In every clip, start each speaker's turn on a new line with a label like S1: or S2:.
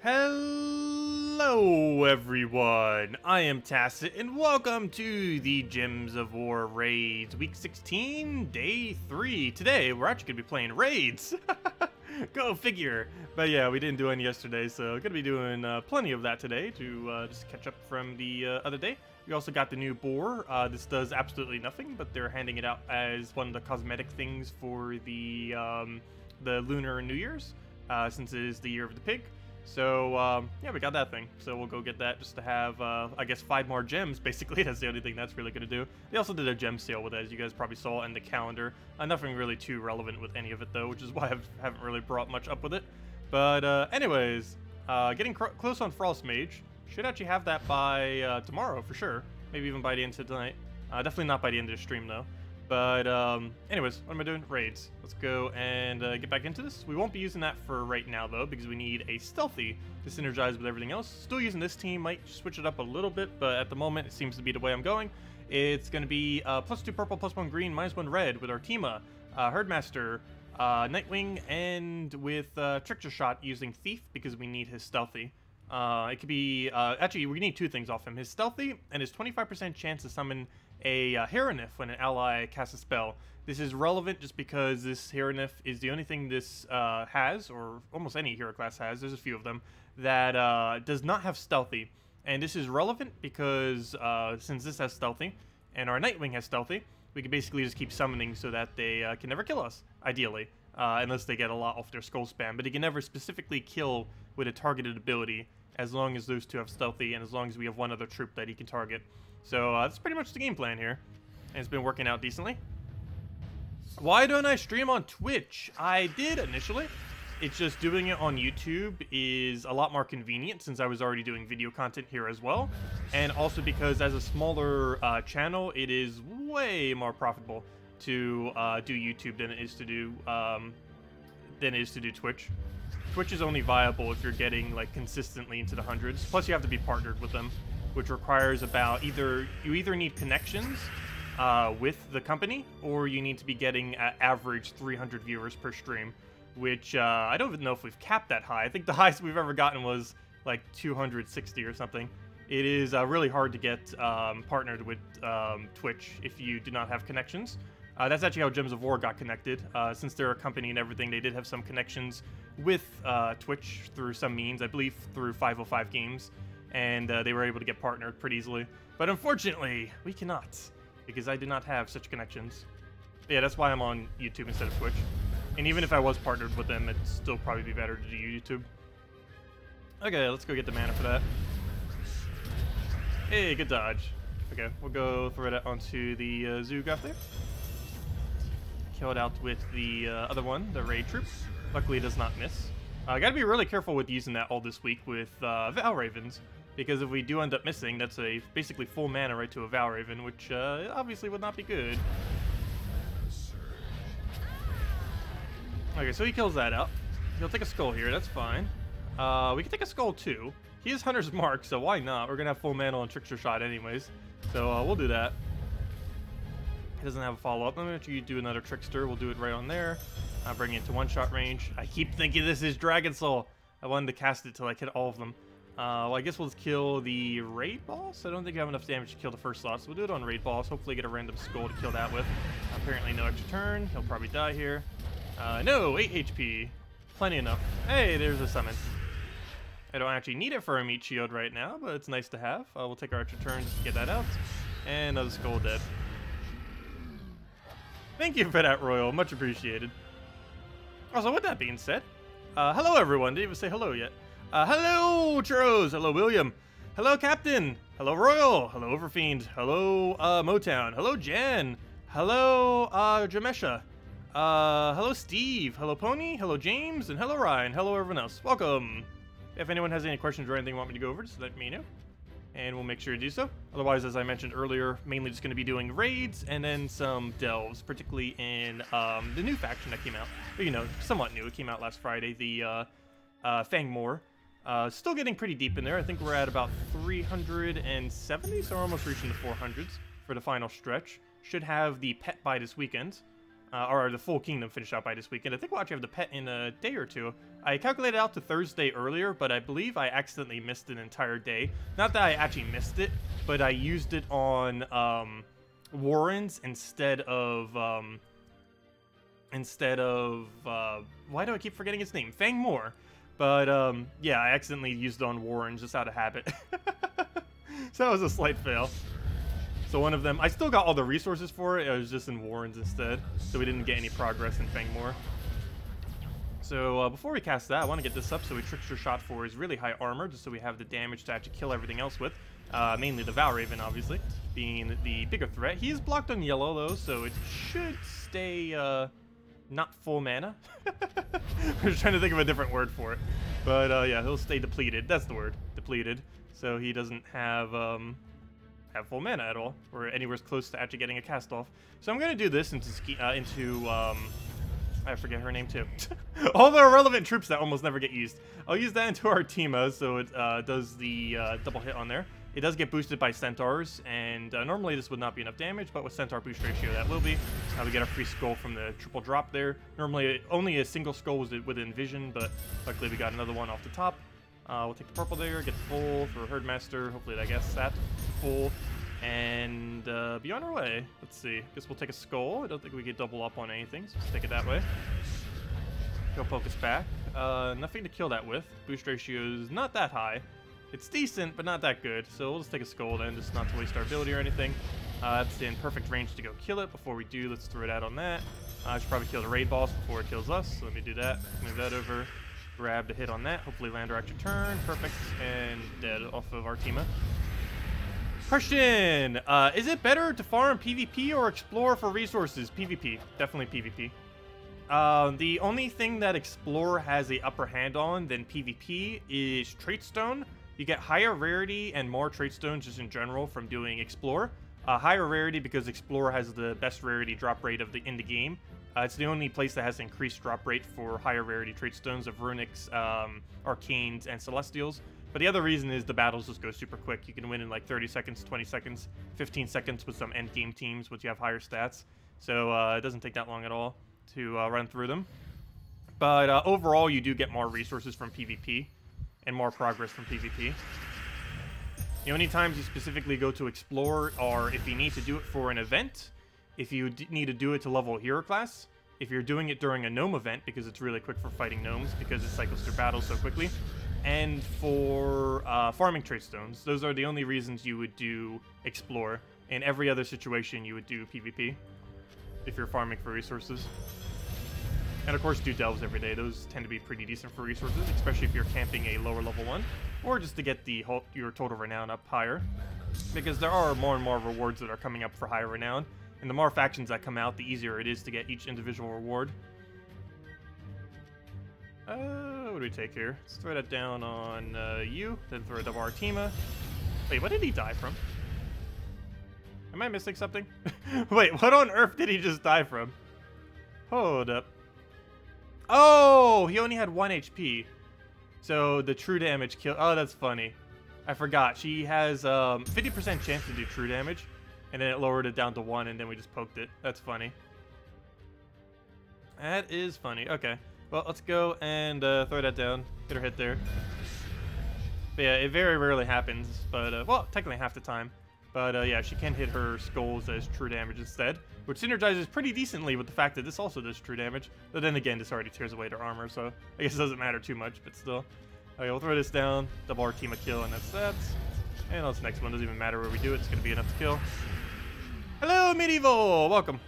S1: Hello everyone, I am Tacet and welcome to the Gems of War Raids, week 16, day 3. Today, we're actually going to be playing raids. Go figure. But yeah, we didn't do any yesterday, so going to be doing plenty of that today to just catch up from the other day. We also got the new boar. This does absolutely nothing, but they're handing it out as one of the cosmetic things for the Lunar New Year's, since it is the year of the pig. So, yeah, we got that thing. So we'll go get that just to have, I guess, 5 more gems. Basically, that's the only thing that's really going to do. They also did a gem sale with it, as you guys probably saw in the calendar. Nothing really too relevant with any of it, though, which is why I haven't really brought much up with it. But, anyways, getting close on Frost Mage. Should actually have that by tomorrow, for sure. Maybe even by the end of tonight. Definitely not by the end of the stream, though. But, anyways, what am I doing? Raids. Let's go and get back into this. We won't be using that for right now, though, because we need a stealthy to synergize with everything else. Still using this team. Might switch it up a little bit, but at the moment, it seems to be the way I'm going. It's going to be +2 purple, +1 green, -1 red with Artima, Herdmaster, Nightwing, and with Trickster Shot using Thief, because we need his stealthy. It could be, actually, we need 2 things off him. His stealthy and his 25% chance to summon a Heronif when an ally casts a spell. This is relevant just because this Heronif is the only thing this has, or almost any hero class has, there's a few of them, that does not have stealthy. And this is relevant because since this has stealthy, and our Nightwing has stealthy, we can basically just keep summoning so that they can never kill us, ideally. Unless they get a lot off their skull spam. But he can never specifically kill with a targeted ability, as long as those 2 have stealthy, and as long as we have 1 other troop that he can target. So that's pretty much the game plan here, and it's been working out decently. Why don't I stream on Twitch? I did initially. It's just doing it on YouTube is a lot more convenient since I was already doing video content here as well, and also because as a smaller channel, it is way more profitable to do YouTube than it is to do Twitch. Twitch is only viable if you're getting like consistently into the hundreds. Plus, you have to be partnered with them, which requires about you either need connections with the company, or you need to be getting average 300 viewers per stream, which I don't even know if we've capped that high. I think the highest we've ever gotten was like 260 or something. It is really hard to get partnered with Twitch if you do not have connections. That's actually how Gems of War got connected. Since they're a company and everything, they did have some connections with Twitch through some means, I believe through 505 Games, and they were able to get partnered pretty easily. But unfortunately, we cannot, because I do not have such connections. Yeah, that's why I'm on YouTube instead of Twitch. And even if I was partnered with them, it'd still probably be better to do YouTube. Okay, let's go get the mana for that. Hey, good dodge. Okay, we'll go throw that onto the Zoogaf there. Kill it out with the other one, the raid troop. Luckily, it does not miss. I gotta be really careful with using that all this week with Val Ravens, because if we do end up missing, that's a basically full mana right to a Val Raven, which obviously would not be good. Okay, so he kills that out. He'll take a skull here, that's fine. We can take a skull too. He is Hunter's Mark, so why not? We're gonna have full mana on Trickster Shot anyways, so we'll do that. He doesn't have a follow-up. I'm going to do another Trickster. We'll do it right on there. I'll bring it to 1-shot range. I keep thinking this is Dragon Soul. I wanted to cast it till I hit all of them. Well, I guess we'll just kill the Raid Boss. I don't think I have enough damage to kill the first slot, so we'll do it on Raid Boss. Hopefully get a random skull to kill that with. Apparently no extra turn. He'll probably die here. No, 8 HP. Plenty enough. Hey, there's a summon. I don't actually need it for a meat shield right now, but it's nice to have. We'll take our extra turn just to get that out. And another skull dead. Thank you for that, Royal. Much appreciated. Also, with that being said, hello, everyone. Didn't even say hello yet. Hello, Churros. Hello, William. Hello, Captain. Hello, Royal. Hello, Overfiend. Hello, Motown. Hello, Jan. Hello, Jamesha. Hello, Steve. Hello, Pony. Hello, James. And hello, Ryan. Hello, everyone else. Welcome. If anyone has any questions or anything you want me to go over, just let me know, and we'll make sure to do so. Otherwise, as I mentioned earlier, mainly just going to be doing raids and then some delves, particularly in the new faction that came out. But, you know, somewhat new. It came out last Friday, the Fangwolf. Still getting pretty deep in there. I think we're at about 370, so we're almost reaching the 400s for the final stretch. Should have the pet by this weekend. or the full kingdom finished out by this weekend. I think we'll actually have the pet in a day or two. I calculated out to Thursday earlier, but I believe I accidentally missed an entire day. Not that I actually missed it, but I used it on Warrens instead of why do I keep forgetting his name? Fangmore. But yeah, I accidentally used it on Warrens just out of habit. So that was a slight fail. So one of them, I still got all the resources for it. It was just in Warrens instead, so we didn't get any progress in Fangmore. So before we cast that, I want to get this up so we Trickster shot for his really high armor, just so we have the damage to actually kill everything else with. Mainly the Valraven, obviously, being the bigger threat. He is blocked on yellow, though, so it should stay not full mana. I was trying to think of a different word for it. But yeah, he'll stay depleted. That's the word, depleted. So he doesn't have full mana at all, or anywhere close to actually getting a cast off. So I'm going to do this into I forget her name too. All the irrelevant troops that almost never get used. I'll use that into Artima, so it does the double hit on there. It does get boosted by Centaurs, and normally this would not be enough damage, but with Centaur boost ratio that will be. We get a free skull from the triple drop there. Normally only a single skull was within vision, but luckily we got another one off the top. We'll take the purple there, get the full for Herdmaster. Hopefully that gets that full. And be on our way. Let's see. Guess we'll take a skull. I don't think we get double up on anything, so let's take it that way. Go focus back. Nothing to kill that with. Boost ratio is not that high. It's decent, but not that good. So we'll just take a skull then, just not to waste our ability or anything. That's in perfect range to go kill it. Before we do, let's throw it out on that. I should probably kill the raid boss before it kills us. So let me do that. Move that over. Grab the hit on that. Hopefully land our extra turn. Perfect. And dead off of Artima. Question. Is it better to farm PvP or explore for resources? PvP. Definitely PvP. The only thing that Explore has the upper hand on than PvP is Trait Stone. You get higher rarity and more Trait Stones just in general from doing Explore. Higher rarity because Explore has the best rarity drop rate in the game. It's the only place that has increased drop rate for higher rarity Trait Stones of Runics, Arcanes, and Celestials. But the other reason is the battles just go super quick. You can win in like 30 seconds, 20 seconds, 15 seconds with some end game teams, which you have higher stats. So it doesn't take that long at all to run through them. But overall, you do get more resources from PvP and more progress from PvP. The only times you specifically go to Explore are if you need to do it for an event, if you need to do it to level a hero class, if you're doing it during a gnome event because it's really quick for fighting gnomes because it cycles through battles so quickly, and for farming Trait Stones. Those are the only reasons you would do Explore. In every other situation, you would do PvP if you're farming for resources. And of course, do delves every day. Those tend to be pretty decent for resources, especially if you're camping a lower level one, or just to get your total renown up higher. Because there are more and more rewards that are coming up for higher renown, and the more factions that come out, the easier it is to get each individual reward. What do we take here? Let's throw that down on you, then throw a double Artima. Wait, what did he die from? Am I missing something? Wait, what on earth did he just die from? Hold up. Oh, he only had 1 HP. So the true damage kill. Oh, that's funny. I forgot. She has 50% chance to do true damage, and then it lowered it down to 1, and then we just poked it. That's funny. That is funny. Okay. Well, let's go and throw that down. Get her hit there. But yeah, it very rarely happens. But, well, technically half the time. But yeah, she can hit her skulls as true damage instead, which synergizes pretty decently with the fact that this also does true damage. But then again, this already tears away their armor, so I guess it doesn't matter too much, but still. Okay, we'll throw this down. Double Artima kill, and that's that. And this next one doesn't even matter where we do it. It's going to be enough to kill. Hello, Medieval! Welcome.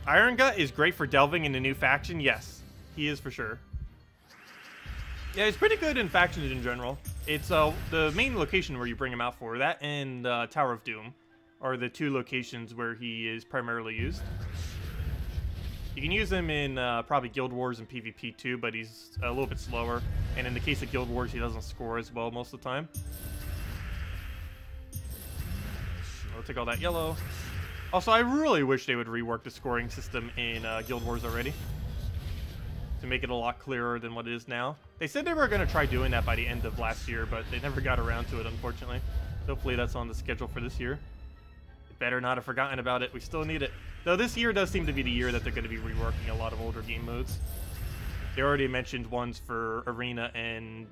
S1: Iron Gut is great for delving in a new faction. Yes, he is for sure. Yeah, it's pretty good in factions in general. It's the main location where you bring him out for. That and Tower of Doom are the two locations where he is primarily used. You can use him in probably Guild Wars and PvP too, but he's a little bit slower. And in the case of Guild Wars, he doesn't score as well most of the time. We'll take all that yellow. Also, I really wish they would rework the scoring system in Guild Wars already, to make it a lot clearer than what it is now. They said they were going to try doing that by the end of last year, but they never got around to it, unfortunately. Hopefully that's on the schedule for this year. Better not have forgotten about it. We still need it. Though this year does seem to be the year that they're going to be reworking a lot of older game modes. They already mentioned ones for Arena and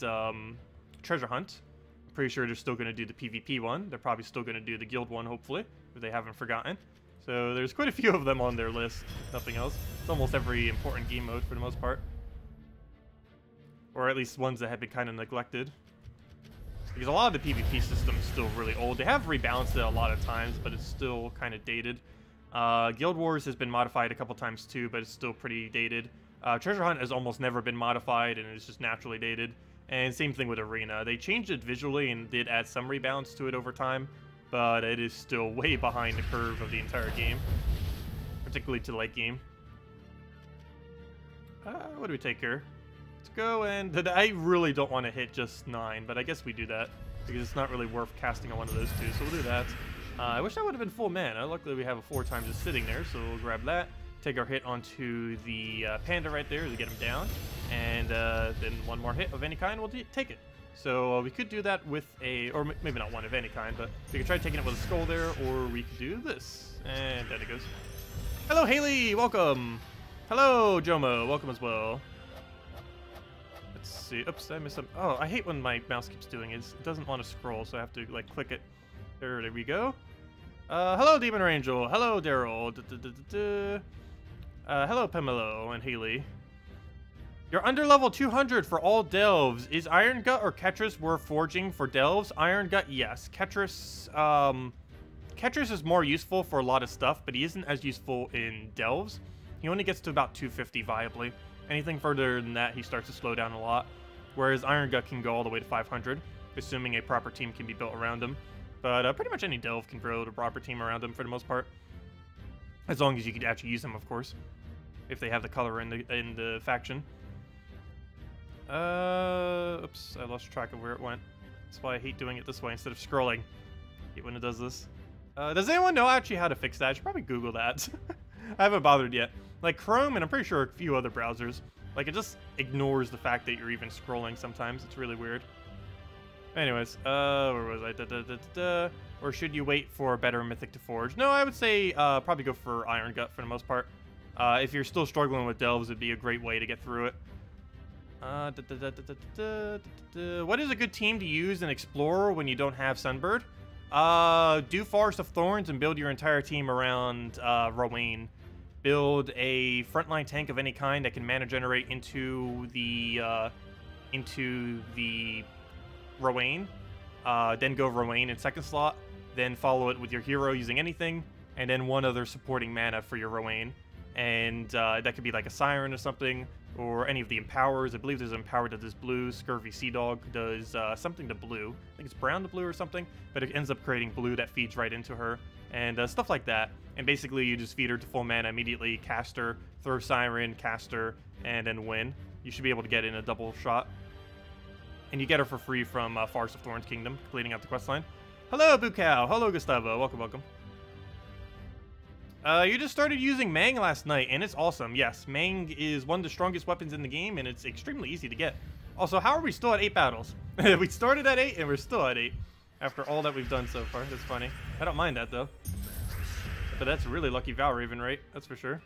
S1: Treasure Hunt. I'm pretty sure they're still going to do the PvP one. They're probably still going to do the Guild one, hopefully, if they haven't forgotten. So there's quite a few of them on their list, if nothing else. It's almost every important game mode for the most part. Or at least ones that have been kind of neglected. Because a lot of the PvP system is still really old. They have rebalanced it a lot of times, but it's still kind of dated. Guild Wars has been modified a couple times too, but it's still pretty dated. Treasure Hunt has almost never been modified, and it's just naturally dated. And same thing with Arena. They changed it visually and did add some rebalance to it over time, but it is still way behind the curve of the entire game, particularly to late game. What do we take here? Go and I really don't want to hit just 9, but I guess we do that because it's not really worth casting on one of those two, so we'll do that. I wish that would have been full mana. Luckily we have a 4 times just sitting there, so we'll grab that, take our hit onto the panda right there to get him down, and then one more hit of any kind, we'll take it. So we could do that with a, or maybe not one of any kind, but we could try taking it with a skull there, or we could do this, and there it goes. Hello Haley, welcome. Hello Jomo, welcome as well. Let's see. Oops, I missed some. Oh, I hate when my mouse keeps doing it. It doesn't want to scroll, so I have to like click it. There we go. Hello, Demon Angel. Hello, Daryl. Hello, Pamelo and Haley. You're under level 200 for all delves. Is Iron Gut or Ketris worth forging for delves? Iron Gut, yes. Ketris, Ketris is more useful for a lot of stuff, but he isn't as useful in delves. He only gets to about 250 viably. Anything further than that, he starts to slow down a lot. Whereas Iron Gut can go all the way to 500, assuming a proper team can be built around him. But pretty much any delve can build a proper team around him for the most part. As long as you can actually use them, of course. If they have the color in the faction. Oops, I lost track of where it went. That's why I hate doing it this way instead of scrolling. I hate when it does this. Does anyone know actually how to fix that? I should probably Google that. I haven't bothered yet. Like Chrome, and I'm pretty sure a few other browsers, like it just ignores the fact that you're even scrolling sometimes. It's really weird. Anyways, where was I? Or should you wait for a better mythic to forge? No, I would say probably go for Iron Gut for the most part. If you're still struggling with delves, it'd be a great way to get through it. What is a good team to use in Explorer when you don't have Sunbird? Do Forest of Thorns and build your entire team around Rowan. Build a frontline tank of any kind that can mana generate into the Rowan. Then go Rowan in second slot. Then follow it with your hero using anything, and then one other supporting mana for your Rowan. And that could be like a Siren or something, or any of the Empowers. I believe there's an Empower that does blue. Scurvy Sea Dog does something to blue. I think it's brown to blue or something, but it ends up creating blue that feeds right into her. And stuff like that. And basically you just feed her to full mana immediately, cast her, throw Siren, cast her, and then win. You should be able to get in a double shot. And you get her for free from Forest of Thorns Kingdom, completing out the questline. Hello, Bukau. Hello, Gustavo. Welcome, welcome. You just started using Mang last night, and it's awesome. Yes, Mang is one of the strongest weapons in the game, and it's extremely easy to get. Also, how are we still at 8 battles? We started at 8, and we're still at 8. After all that we've done so far. That's funny. I don't mind that, though. But that's a really lucky Valraven rate, that's for sure.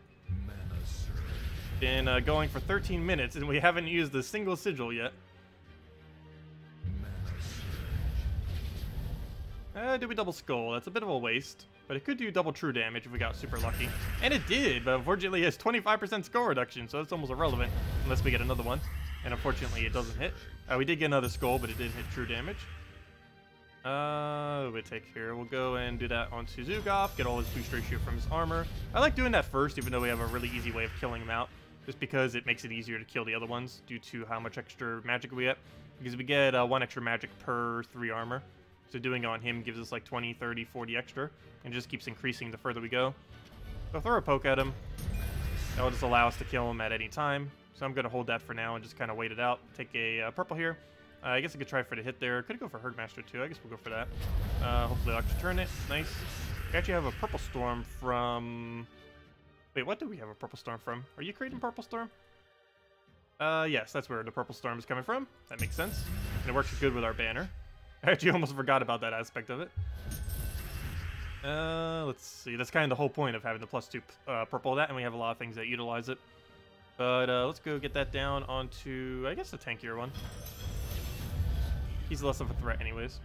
S1: Been going for 13 minutes, and we haven't used a single sigil yet. Did we double skull? That's a bit of a waste. But it could do double true damage if we got super lucky. And it did, but unfortunately it has 25% skull reduction, so it's almost irrelevant unless we get another one. And unfortunately it doesn't hit. We did get another skull, but it didn't hit true damage. We'll take here. We'll go and do that onto Zugoff, get all his boost ratio from his armor. I like doing that first, even though we have a really easy way of killing him out. Just because it makes it easier to kill the other ones due to how much extra magic we get. Because we get 1 extra magic per 3 armor. So doing it on him gives us like 20, 30, 40 extra. And just keeps increasing the further we go. So throw a poke at him. That will just allow us to kill him at any time. So I'm going to hold that for now and just kind of wait it out. Take a purple here. I guess I could try for the hit there. Could go for Herdmaster too. I guess we'll go for that. Hopefully I'll actually turn it. Nice. We actually have a Purple Storm from... Wait, what do we have a Purple Storm from? Are you creating Purple Storm? Yes, that's where the Purple Storm is coming from. That makes sense. And it works good with our banner. I actually almost forgot about that aspect of it. Let's see. That's kind of the whole point of having the +2 purple that, and we have a lot of things that utilize it. But let's go get that down onto, I guess, the tankier one. He's less of a threat anyways.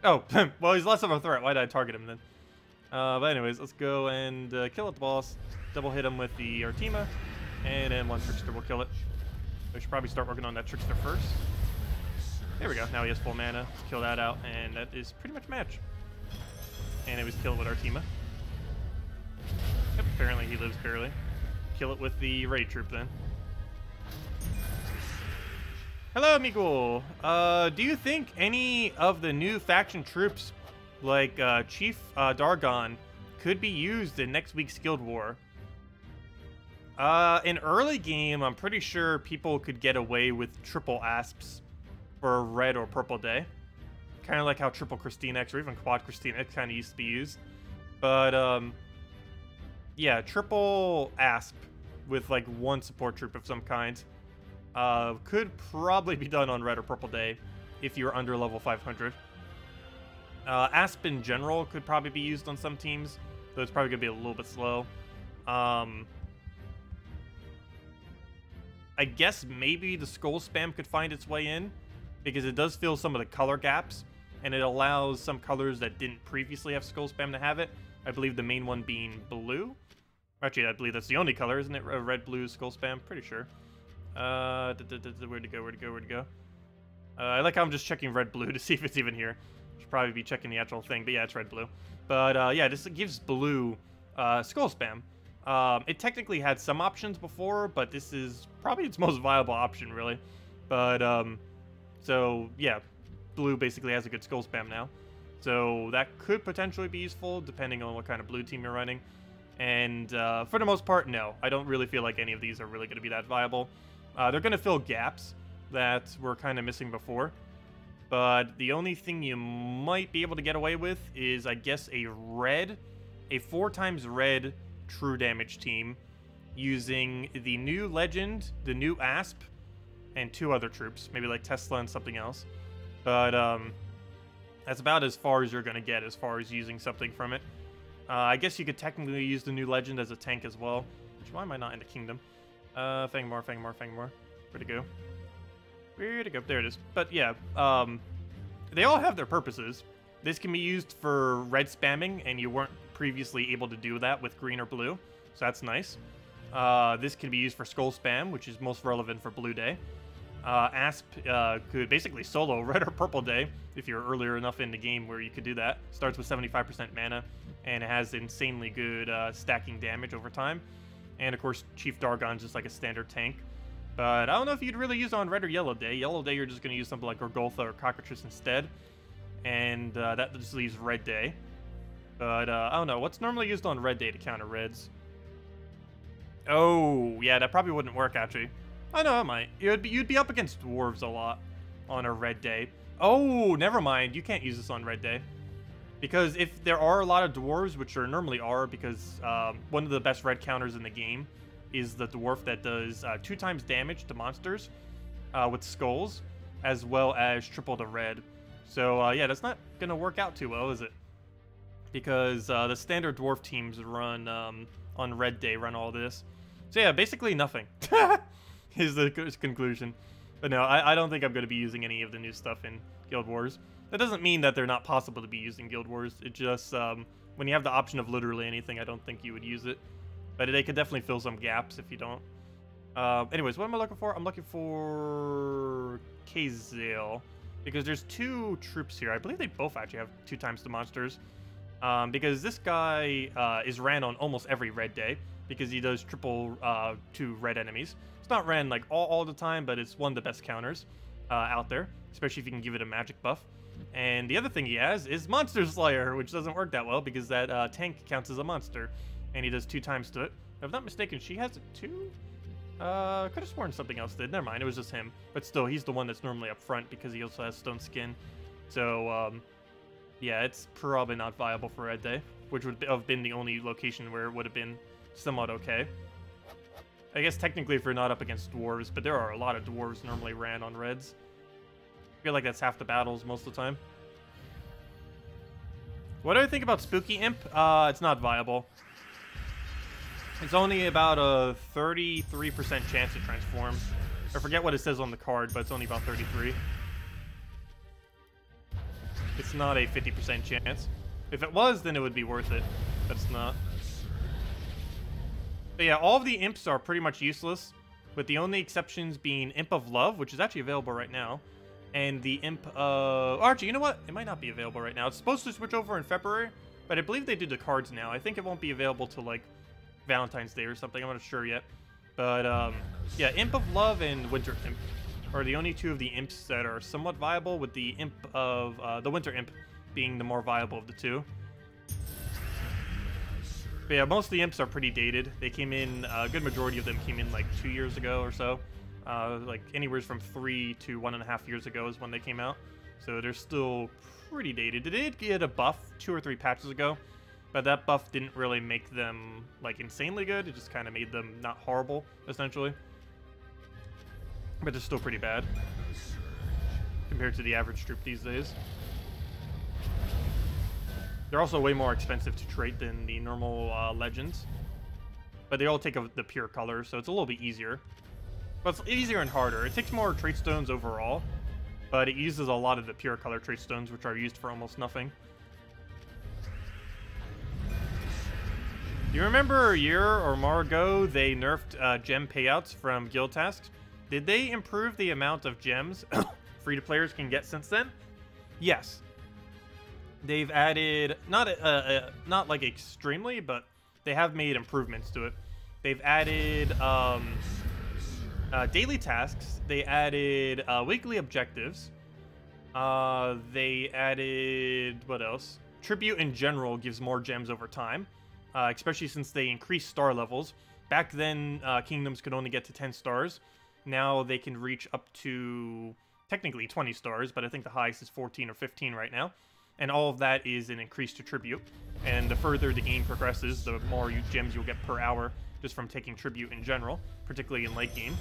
S1: Oh, well, he's less of a threat. Why did I target him then? But anyways, let's go and kill at the boss. Double hit him with the Artima, and then one Trickster will kill it. We should probably start working on that Trickster first. There we go. Now he has full mana. Let's kill that out, and that is pretty much match. And it was killed with Artima. Yep, apparently he lives barely. Kill it with the raid troop then. Hello, Miguel. Do you think any of the new faction troops, like Chief Dargon, could be used in next week's Guild War? In early game, I'm pretty sure people could get away with triple asps for red or purple day. Kind of like how triple Christine X or even quad Christine X kind of used to be used. But, yeah, triple asp with like one support troop of some kind could probably be done on red or purple day if you're under level 500. Asp in general could probably be used on some teams, though it's probably going to be a little bit slow. I guess maybe the skull spam could find its way in, because it does fill some of the color gaps, and it allows some colors that didn't previously have skull spam to have it. I believe the main one being blue. Actually, I believe that's the only color, isn't it? Red, blue, skull spam, pretty sure. Where'd it go? I like how I'm just checking red, blue to see if it's even here. Should probably be checking the actual thing, but yeah, it's red, blue. But yeah, this gives blue skull spam. It technically had some options before, but this is probably its most viable option, really. But, so, yeah, blue basically has a good skull spam now. So that could potentially be useful, depending on what kind of blue team you're running. And for the most part, no. I don't really feel like any of these are really going to be that viable. They're going to fill gaps that were kind of missing before. But the only thing you might be able to get away with is, I guess, a 4x red true damage team using the new legend, the new asp, and 2 other troops, maybe like Tesla and something else. But that's about as far as you're going to get as far as using something from it. I guess you could technically use the new legend as a tank as well. Which, why am I not in the kingdom? Fangmore. Where'd it go? Where'd it go? There it is. But yeah, they all have their purposes. This can be used for red spamming, and you weren't previously able to do that with green or blue, so that's nice. This can be used for skull spam, which is most relevant for blue day. Asp could basically solo red or purple day if you're earlier enough in the game where you could do that. Starts with 75% mana, and it has insanely good stacking damage over time. And of course, Chief Dargon's just like a standard tank. But I don't know if you'd really use it on red or yellow day. Yellow day, you're just going to use something like Gorgoltha or Cockatrice instead. And that just leaves red day. But I don't know. What's normally used on red day to counter reds? Oh, yeah, that probably wouldn't work, actually. I know, it might. You'd be up against dwarves a lot on a red day. Oh, never mind. You can't use this on red day. Because if there are a lot of dwarves, which there normally are, because one of the best red counters in the game is the dwarf that does 2 times damage to monsters with skulls, as well as triple the red. So, yeah, that's not going to work out too well, is it? Because the standard dwarf teams run, on red day, run all this. So, yeah, basically nothing is the conclusion. But no, I don't think I'm going to be using any of the new stuff in Guild Wars. That doesn't mean that they're not possible to be used in Guild Wars. It just, when you have the option of literally anything, I don't think you would use it. But they could definitely fill some gaps if you don't. Anyways, what am I looking for? I'm looking for Kazale. Because there's 2 troops here. I believe they both actually have 2 times the monsters. Because this guy is ran on almost every red day. Because he does triple to red enemies. It's not ran like all the time, but it's one of the best counters out there. Especially if you can give it a magic buff. And the other thing he has is Monster Slayer, which doesn't work that well because that tank counts as a monster. And he does 2 times to it. If I'm not mistaken, she has it too? Could have sworn something else did. Never mind, it was just him. But still, he's the one that's normally up front because he also has stone skin. So, yeah, it's probably not viable for red day, which would have been the only location where it would have been somewhat okay. I guess technically if you're not up against dwarves, but there are a lot of dwarves normally ran on reds. I feel like that's half the battles most of the time. What do I think about Spooky Imp? It's not viable. It's only about a 33% chance it transforms. I forget what it says on the card, but it's only about 33. It's not a 50% chance. If it was, then it would be worth it, but it's not. But yeah, all of the imps are pretty much useless, with the only exceptions being Imp of Love, which is actually available right now, and the Imp of... Actually, you know what? It might not be available right now. It's supposed to switch over in February, but I believe they do the cards now. I think it won't be available till, like, Valentine's Day or something. I'm not sure yet. But, yeah, Imp of Love and Winter Imp are the only two of the imps that are somewhat viable, with the Imp of... the Winter Imp being the more viable of the two. But yeah, most of the imps are pretty dated. They came in, a good majority of them came in like 2 years ago or so. Like anywhere from 3 to 1.5 years ago is when they came out. So they're still pretty dated. They did get a buff 2 or 3 patches ago, but that buff didn't really make them like insanely good. It just kind of made them not horrible, essentially. But they're still pretty bad compared to the average troop these days. They're also way more expensive to trade than the normal legends. But they all take the pure color, so it's a little bit easier. But it's easier and harder. It takes more trait stones overall, but it uses a lot of the pure color trait stones, which are used for almost nothing. Do you remember a year or more ago they nerfed gem payouts from guild tasks? Did they improve the amount of gems free-to-players can get since then? Yes. They've added, not like extremely, but they have made improvements to it. They've added daily tasks. They added weekly objectives. They added, what else? Tribute in general gives more gems over time, especially since they increase star levels. Back then, kingdoms could only get to 10 stars. Now they can reach up to, technically 20 stars, but I think the highest is 14 or 15 right now. And all of that is an increase to tribute. And the further the game progresses, the more gems you'll get per hour just from taking tribute in general, particularly in late game.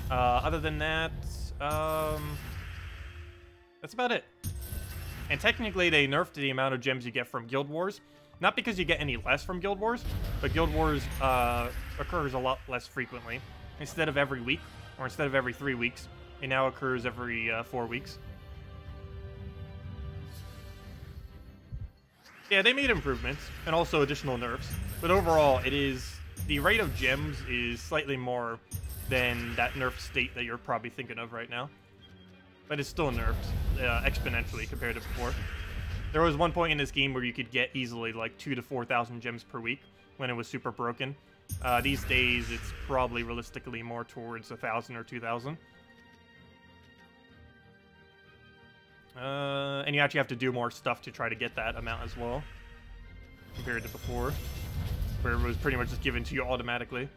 S1: Other than that, that's about it. And technically, they nerfed the amount of gems you get from Guild Wars. Not because you get any less from Guild Wars, but Guild Wars occurs a lot less frequently. Instead of every week, or instead of every 3 weeks, it now occurs every 4 weeks. Yeah, they made improvements, and also additional nerfs. But overall, the rate of gems is slightly more than that nerf state that you're probably thinking of right now. But it's still nerfed exponentially compared to before. There was one point in this game where you could get easily like 2,000 to 4,000 gems per week when it was super broken. These days, it's probably realistically more towards 1,000 or 2,000. And you actually have to do more stuff to try to get that amount as well, compared to before, where it was pretty much just given to you automatically,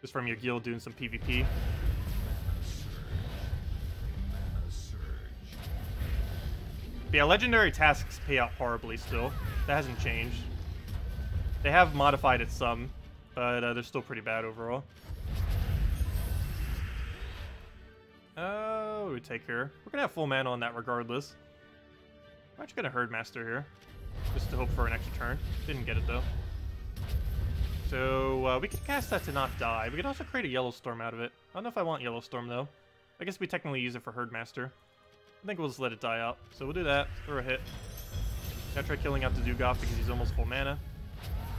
S1: just from your guild doing some PvP. But yeah, legendary tasks pay out horribly still. That hasn't changed. They have modified it some, but they're still pretty bad overall. What do we take here? We're gonna have full mana on that regardless. I'm actually gonna Herdmaster here, just to hope for an extra turn. Didn't get it though. So we could cast that to not die. We could also create a Yellow Storm out of it. I don't know if I want Yellow Storm though. I guess we technically use it for Herdmaster. I think we'll just let it die out. So we'll do that. Throw a hit. Now try killing out the Dugov because he's almost full mana.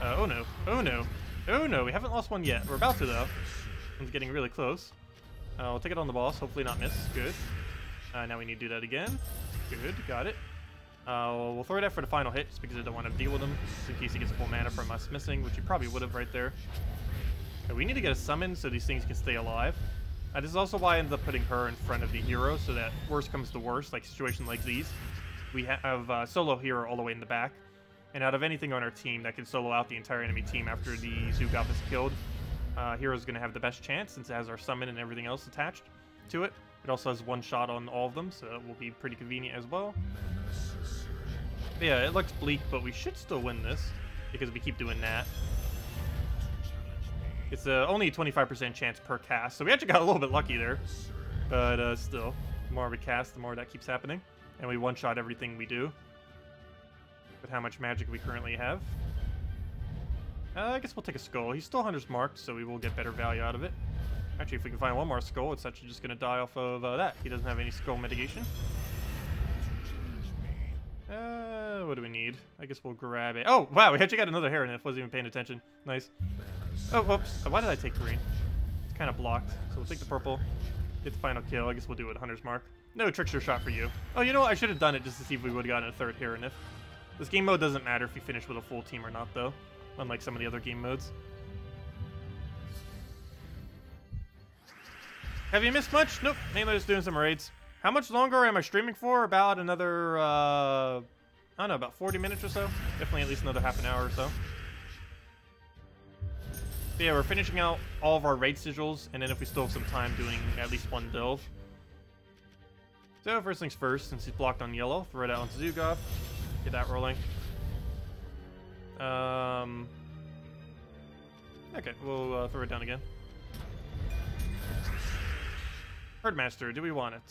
S1: Oh no! Oh no! Oh no! We haven't lost one yet. We're about to though. One's getting really close. We'll take it on the boss. Hopefully not miss. Good. Now we need to do that again. Good. Got it. We'll throw it out for the final hit just because I don't want to deal with him, just in case he gets full mana from us missing, which he probably would have right there. We need to get a summon so these things can stay alive. This is also why I ended up putting her in front of the hero, so that worst comes to worst, like situations like these. We have solo hero all the way in the back, and out of anything on our team that can solo out the entire enemy team after the Zugov is killed, hero's going to have the best chance since it has our summon and everything else attached to it. It also has one shot on all of them, so it will be pretty convenient as well. But yeah, it looks bleak, but we should still win this because we keep doing that. It's only a 25% chance per cast, so we actually got a little bit lucky there. But still, the more we cast, the more that keeps happening. And we one-shot everything we do. with how much magic we currently have. I guess we'll take a skull. He's still hunter's marked, so we will get better value out of it. Actually, if we can find one more skull, it's actually just going to die off of that. He doesn't have any skull mitigation. What do we need? I guess we'll grab it. Oh, wow, we actually got another Harenif. Wasn't even paying attention. Nice. Oh, whoops. Why did I take green? It's kind of blocked. So we'll take the purple. Get the final kill. I guess we'll do it with hunter's mark. No trickster shot for you. Oh, you know what? I should have done it just to see if we would have gotten a third Harenif. This game mode doesn't matter if you finish with a full team or not, though. Unlike some of the other game modes. Have you missed much? Nope. Mainly just doing some raids. How much longer am I streaming for? About another, I don't know, about 40 minutes or so. Definitely at least another half an hour or so. But yeah, we're finishing out all of our raid sigils, and then if we still have some time, doing at least one delve. So first things first, since he's blocked on yellow, throw it out onto Zugov. Get that rolling. Okay, we'll throw it down again. Herdmaster, do we want it?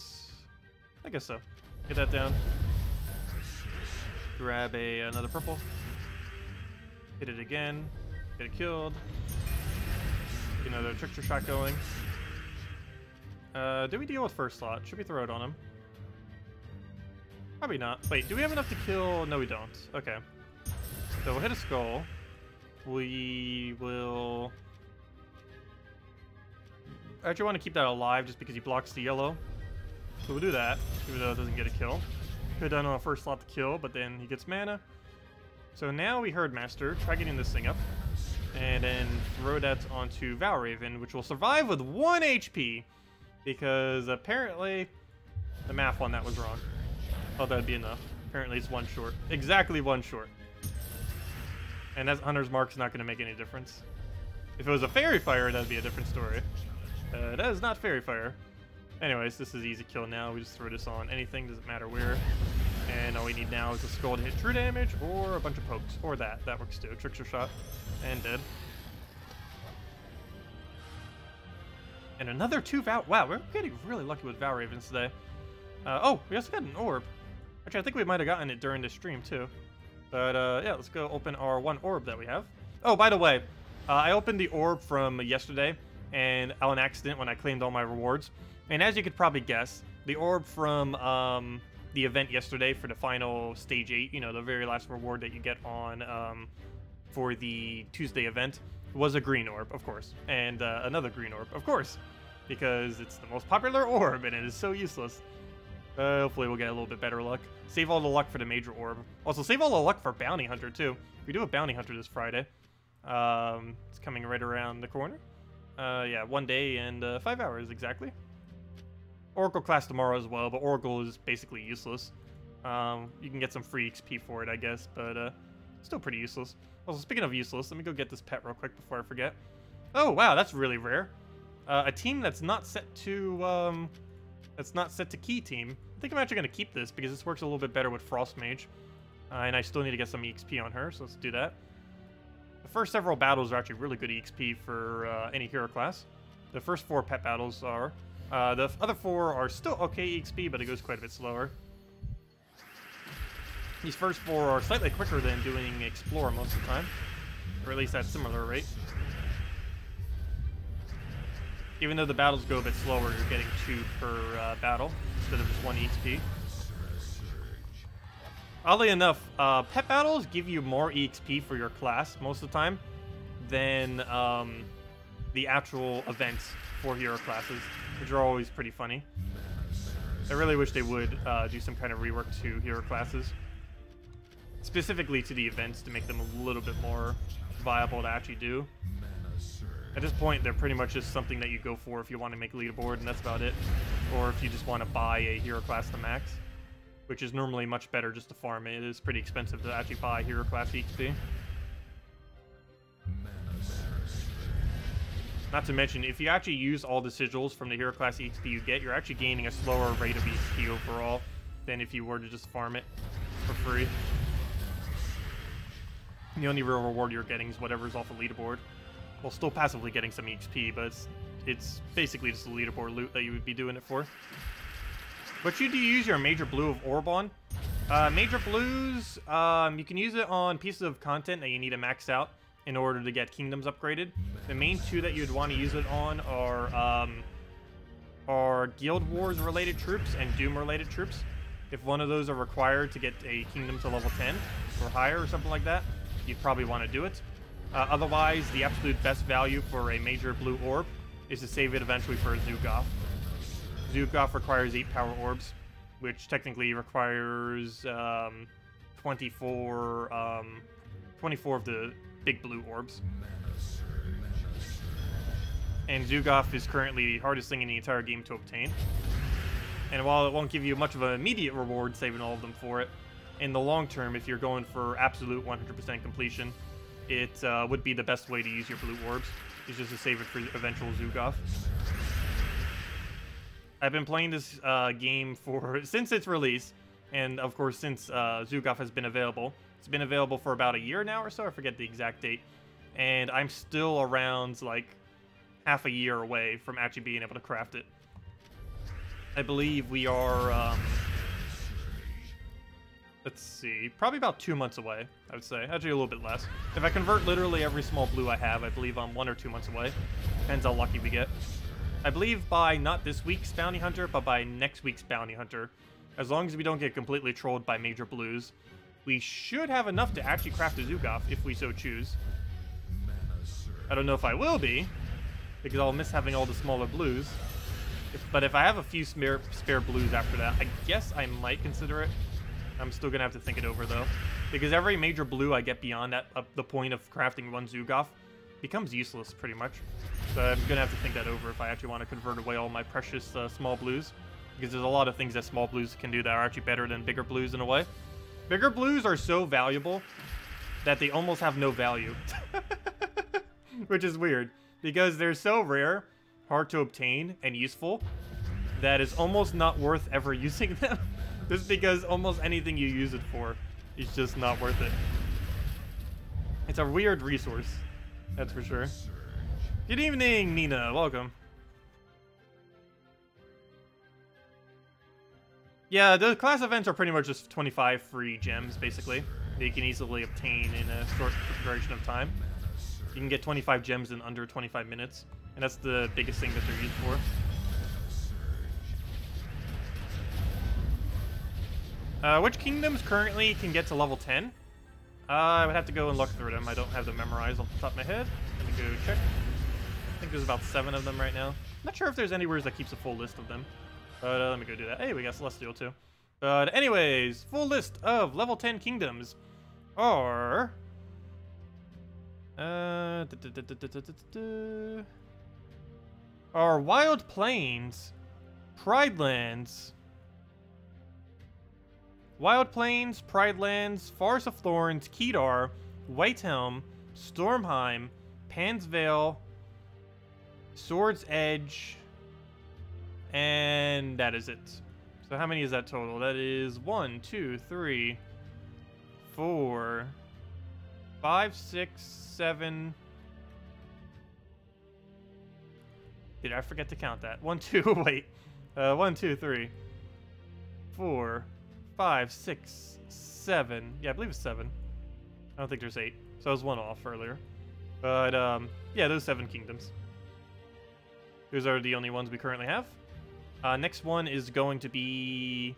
S1: I guess so. Get that down. Grab another purple. Hit it again. Get it killed. Get another trickster shot going. Do we deal with first slot? Should we throw it on him? Probably not. Wait, do we have enough to kill? No, we don't. Okay. So we'll hit a skull. We will... I actually want to keep that alive just because he blocks the yellow. So we'll do that, even though it doesn't get a kill. Could have done on a first slot to kill, but then he gets mana. So now we Herdmaster, try getting this thing up. And then throw that onto Valraven, which will survive with 1 HP. Because apparently the math on that was wrong. Oh, that'd be enough. Apparently it's 1 short. Exactly 1 short. And that Hunter's Mark's not going to make any difference. If it was a Fairy Fire, that'd be a different story. That is not Fairy Fire. Anyways, this is easy kill now. We just throw this on anything, doesn't matter where. And all we need now is a skull to hit true damage, or a bunch of pokes, or that. That works too. Trickster shot, and dead. And another 2 Val... Wow, we're getting really lucky with Valravens today. Oh, we also got an orb. Actually, I think we might have gotten it during the stream too. But yeah, let's go open our 1 orb that we have. Oh, by the way, I opened the orb from yesterday, and on accident when I claimed all my rewards. And as you could probably guess, the orb from the event yesterday for the final stage 8, you know, the very last reward that you get on for the Tuesday event, was a green orb, of course. And another green orb, of course, because it's the most popular orb and it is so useless. Hopefully we'll get a little bit better luck. Save all the luck for the major orb. Also, save all the luck for Bounty Hunter, too. We do a Bounty Hunter this Friday. It's coming right around the corner. Yeah, 1 day and 5 hours, exactly. Oracle class tomorrow as well, but Oracle is basically useless. You can get some free XP for it, I guess, but still pretty useless. Also, speaking of useless, let me go get this pet real quick before I forget. Oh, wow, that's really rare. A team that's not set to key team. I think I'm actually going to keep this because this works a little bit better with Frost Mage. And I still need to get some EXP on her, so let's do that. The first several battles are actually really good EXP for any hero class. The first 4 pet battles are. The other 4 are still okay EXP, but it goes quite a bit slower. These first 4 are slightly quicker than doing Explore most of the time. Or at least at similar rate. Even though the battles go a bit slower, you're getting 2 per battle instead of just 1 EXP. Oddly enough, pet battles give you more EXP for your class most of the time than the actual events for hero classes, which are always pretty funny. I really wish they would do some kind of rework to hero classes, specifically to the events, to make them a little bit more viable to actually do. At this point, they're pretty much just something that you go for if you want to make a leaderboard, and that's about it. Or if you just want to buy a hero class to max, which is normally much better just to farm it. It is pretty expensive to actually buy hero class XP. Not to mention, if you actually use all the sigils from the hero class XP you get, you're actually gaining a slower rate of XP overall than if you were to just farm it for free. The only real reward you're getting is whatever's off the leaderboard. Well, still passively getting some XP, but it's basically just a leaderboard loot that you would be doing it for. What should you use your major blue of orb on? Major blues, you can use it on pieces of content that you need to max out in order to get kingdoms upgraded. The main two that you'd want to use it on are Guild Wars related troops and Doom related troops. If one of those are required to get a kingdom to level 10 or higher or something like that, you'd probably want to do it. Otherwise, the absolute best value for a major blue orb is to save it eventually for a Zugoff. Zugoff requires 8 power orbs, which technically requires 24 of the big blue orbs. And Zugoff is currently the hardest thing in the entire game to obtain. And while it won't give you much of an immediate reward saving all of them for it, in the long term, if you're going for absolute 100% completion, it would be the best way to use your blue orbs, is just to save it for eventual Zugoff. I've been playing this game since its release, and of course since Zugoff has been available. It's been available for about a year now or so, I forget the exact date. And I'm still around like half a year away from actually being able to craft it. I believe we are, let's see, probably about 2 months away, I would say. Actually, a little bit less. If I convert literally every small blue I have, I believe I'm 1 or 2 months away. Depends how lucky we get. I believe by not this week's Bounty Hunter, but by next week's Bounty Hunter, as long as we don't get completely trolled by major blues, we should have enough to actually craft a Zugoff if we so choose. I don't know if I will be, because I'll miss having all the smaller blues. But if I have a few spare blues after that, I guess I might consider it. I'm still going to have to think it over, though. Because every major blue I get beyond that, the point of crafting one Zugoff, becomes useless, pretty much. So I'm going to have to think that over if I actually want to convert away all my precious small blues. Because there's a lot of things that small blues can do that are actually better than bigger blues in a way. Bigger blues are so valuable that they almost have no value. Which is weird. Because they're so rare, hard to obtain, and useful, that it's almost not worth ever using them. Just because almost anything you use it for is just not worth it. It's a weird resource, that's for sure. Good evening, Nina. Welcome. Yeah, the class events are pretty much just 25 free gems, basically, that you can easily obtain in a short duration of time. You can get 25 gems in under 25 minutes, and that's the biggest thing that they're used for. Which kingdoms currently can get to level 10? I would have to go and look through them. I don't have them memorized off the top of my head. Let me go check. I think there's about 7 of them right now. Not sure if there's anywhere that keeps a full list of them. But let me go do that. Hey, we got Celestial too. But anyways, full list of level 10 kingdoms are... are Wild Plains, Pride Lands, Pride Lands, Forest of Thorns, Kedar, Whitehelm, Stormheim, Pansvale, Sword's Edge, and that is it. So how many is that total? That is 1, 2, 3, 4, 5, 6, 7. Did I forget to count that? 1, 2, wait. 1, 2, 3, 4, 5, 6, 7. Yeah, I believe it's 7. I don't think there's 8. So I was 1 off earlier. But, yeah, those 7 kingdoms. Those are the only ones we currently have. Next one is going to be...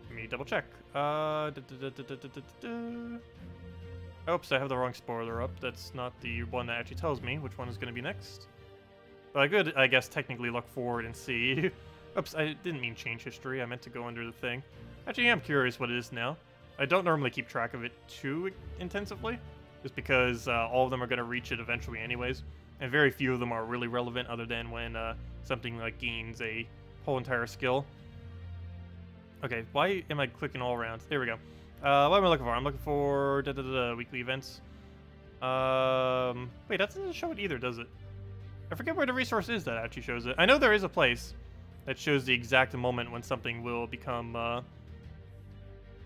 S1: Let me double check. Oops, I have the wrong spoiler up. That's not the one that actually tells me which one is going to be next. But I could, I guess, technically look forward and see. Oops, I didn't mean change history. I meant to go under the thing. Actually, I'm curious what it is now. I don't normally keep track of it too intensively, just because all of them are going to reach it eventually anyways. And very few of them are really relevant other than when something like gains a whole entire skill. Okay, why am I clicking all around? There we go. What am I looking for? I'm looking for weekly events. Wait, that doesn't show it either, does it? I forget where the resource is that actually shows it. I know there is a place that shows the exact moment when something will become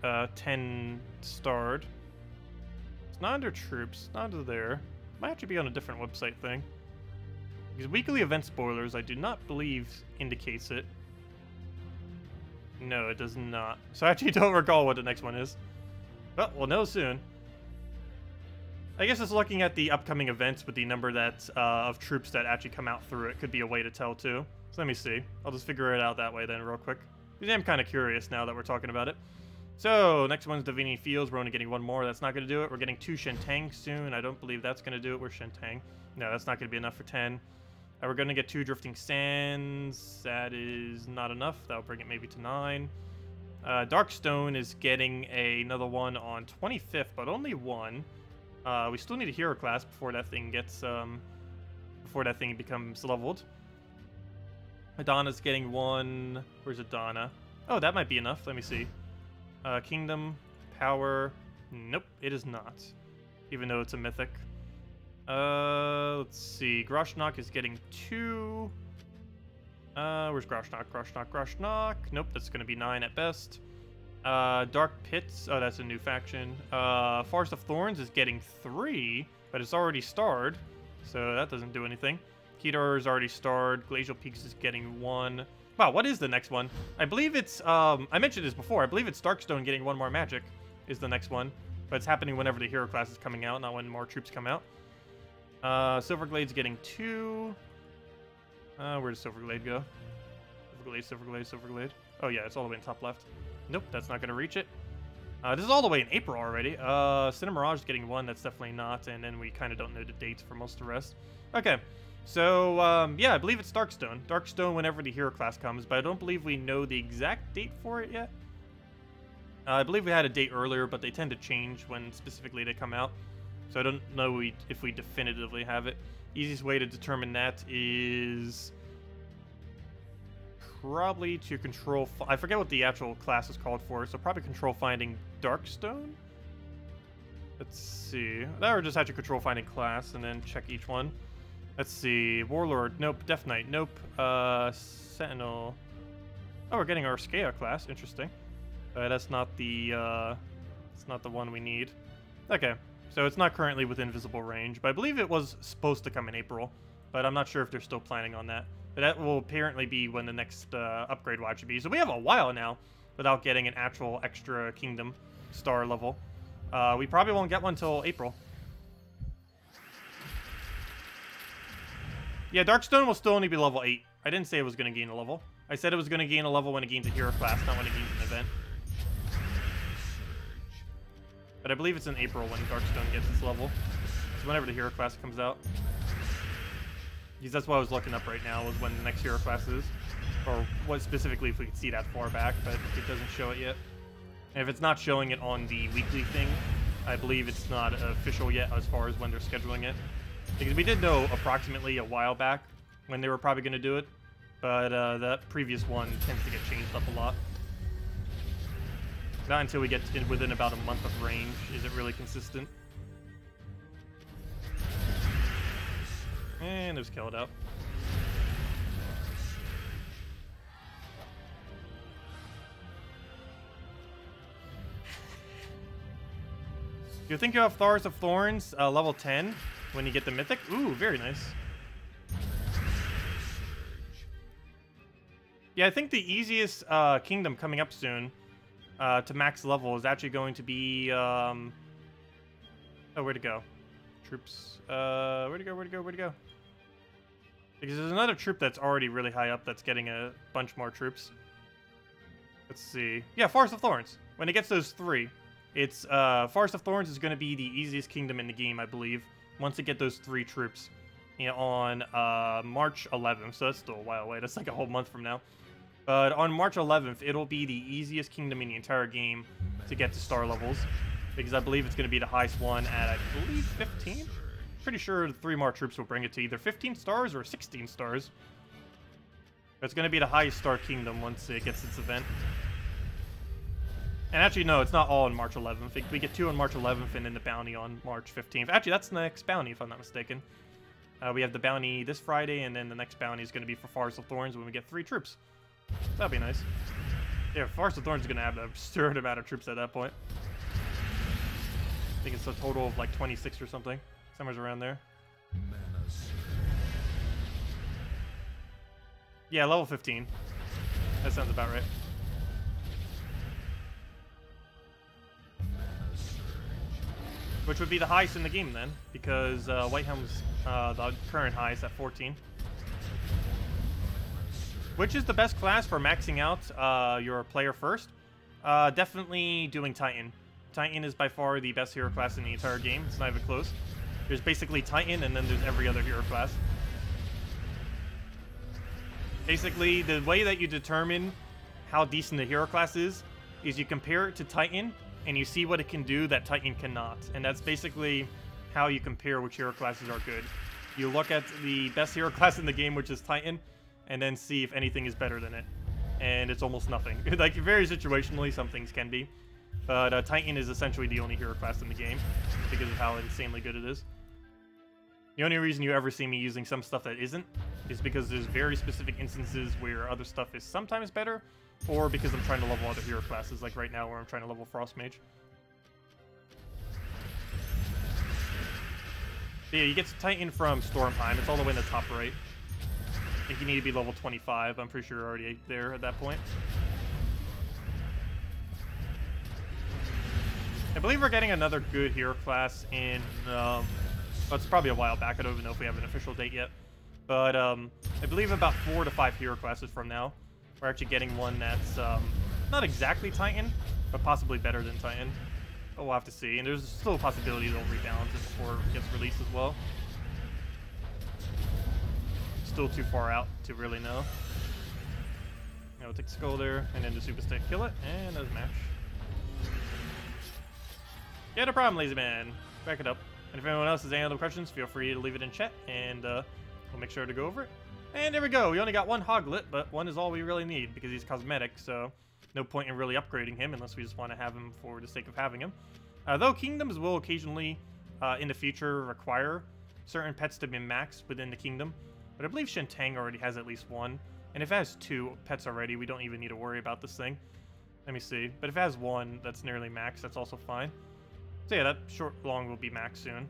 S1: 10 starred. It's not under troops, not under there. Might actually be on a different website thing. Because weekly event spoilers, I do not believe indicates it. No, it does not. So I actually don't recall what the next one is. But we'll know soon. I guess just looking at the upcoming events with the number that of troops that actually come out through it could be a way to tell too. So let me see. I'll just figure it out that way then real quick. Because I'm kind of curious now that we're talking about it. So, next one's Divini Fields. We're only getting one more. That's not going to do it. We're getting 2 Shentang soon. I don't believe that's going to do it. Where's Shentang? No, that's not going to be enough for 10. We're going to get 2 Drifting Sands. That is not enough. That'll bring it maybe to 9. Darkstone is getting another one on 25th, but only 1. We still need a hero class before that thing gets, before that thing becomes leveled. Adana's getting 1. Where's Adana? Oh, that might be enough. Let me see. Kingdom, Power. Nope, it is not. Even though it's a mythic. Let's see. Groshnock is getting 2. Where's Groshnock? Groshnock. Nope, that's going to be 9 at best. Dark Pits. Oh, that's a new faction. Forest of Thorns is getting 3, but it's already starred, so that doesn't do anything. Kedar is already starred. Glacial Peaks is getting 1. Wow, what is the next one? I believe it's, I mentioned this before. I believe it's Darkstone getting 1 more magic is the next one. But it's happening whenever the hero class is coming out, not when more troops come out. Silverglade's getting 2. Where does Silverglade go? Silverglade. Oh yeah, it's all the way in top left. Nope, that's not going to reach it. This is all the way in April already. Cinemirage is getting 1. That's definitely not. And then we kind of don't know the dates for most of the rest. Okay. So, yeah, I believe it's Darkstone. Darkstone whenever the hero class comes, but I don't believe we know the exact date for it yet. I believe we had a date earlier, but they tend to change when specifically they come out. So I don't know if we definitively have it. Easiest way to determine that is probably to control... I forget what the actual class is called for, so probably control finding Darkstone? Let's see. That or just actually control finding class and then check each one. Let's see. Warlord. Nope. Death Knight. Nope. Sentinel. Oh, we're getting our Skea class. Interesting. That's not the one we need. Okay. So it's not currently within visible range, but I believe it was supposed to come in April, but I'm not sure if they're still planning on that. But that will apparently be when the next upgrade will actually be. So we have a while now without getting an actual extra kingdom star level. We probably won't get one until April. Yeah, Darkstone will still only be level 8. I didn't say it was going to gain a level. I said it was going to gain a level when it gains a hero class, not when it gains an event. But I believe it's in April when Darkstone gets its level. So whenever the hero class comes out. Because that's what I was looking up right now, was when the next hero class is. Or what specifically, if we could see that far back, but it doesn't show it yet. And if it's not showing it on the weekly thing, I believe it's not official yet as far as when they're scheduling it. Because we did know approximately a while back when they were probably going to do it, but that previous one tends to get changed up a lot. Not until we get within about a month of range is it really consistent. And there's Kill It Out. You think you have Forest of Thorns, level 10, when you get the Mythic? Ooh, very nice. Yeah, I think the easiest kingdom coming up soon to max level is actually going to be... Oh, where'd it go? Troops. Where'd it go? Because there's another troop that's already really high up that's getting a bunch more troops. Let's see. Yeah, Forest of Thorns. When it gets those 3, it's Forest of Thorns is going to be the easiest kingdom in the game, I believe, once it get those 3 troops, you know, on March 11th. So that's still a while away. That's like a whole month from now. But on March 11th, it'll be the easiest kingdom in the entire game to get to star levels, because I believe it's going to be the highest one at, I believe, 15? Pretty sure the 3 more troops will bring it to either 15 stars or 16 stars. But it's going to be the highest star kingdom once it gets its event. And actually, no, it's not all on March 11th. We get 2 on March 11th and then the bounty on March 15th. Actually, that's the next bounty, if I'm not mistaken. We have the bounty this Friday, and then the next bounty is going to be for Forest of Thorns when we get 3 troops. That'd be nice. Yeah, Forest of Thorns is going to have an absurd amount of troops at that point. I think it's a total of like 26 or something. Somewhere around there. Yeah, level 15. That sounds about right. which would be the highest in the game then, because Whitehelm's the current highest at 14. Which is the best class for maxing out your player first? Definitely doing Titan. Titan is by far the best hero class in the entire game. It's not even close. There's basically Titan, and then there's every other hero class. Basically, the way that you determine how decent the hero class is you compare it to Titan, and you see what it can do that Titan cannot. And that's basically how you compare which hero classes are good. You look at the best hero class in the game, which is Titan, and then see if anything is better than it. And it's almost nothing. Like, very situationally, some things can be. But Titan is essentially the only hero class in the game because of how insanely good it is. The only reason you ever see me using some stuff that isn't is because there's very specific instances where other stuff is sometimes better, or because I'm trying to level other hero classes, like right now where I'm trying to level Frost Mage. But yeah, you get to Titan from Stormheim. It's all the way in the top right. I think you need to be level 25. I'm pretty sure you're already there at that point. I believe we're getting another good hero class in... well, it's probably a while back. I don't even know if we have an official date yet. But I believe about 4 to 5 hero classes from now, we're actually getting one that's not exactly Titan, but possibly better than Titan. But we'll have to see. And there's still a possibility they'll rebalance it before it gets released as well. Still too far out to really know. Now we'll take the skull there, and then the super stick, kill it, and there's a match. Yeah, no problem, lazy man. Back it up. And if anyone else has any other questions, feel free to leave it in chat, and we'll make sure to go over it. And there we go. We only got one Hoglet, but one is all we really need because he's cosmetic, so no point in really upgrading him unless we just want to have him for the sake of having him. Though kingdoms will occasionally, in the future, require certain pets to be maxed within the kingdom. But I believe Shentang already has at least one. And if it has 2 pets already, we don't even need to worry about this thing. Let me see. But if it has 1 that's nearly maxed, that's also fine. So yeah, that short-long will be maxed soon.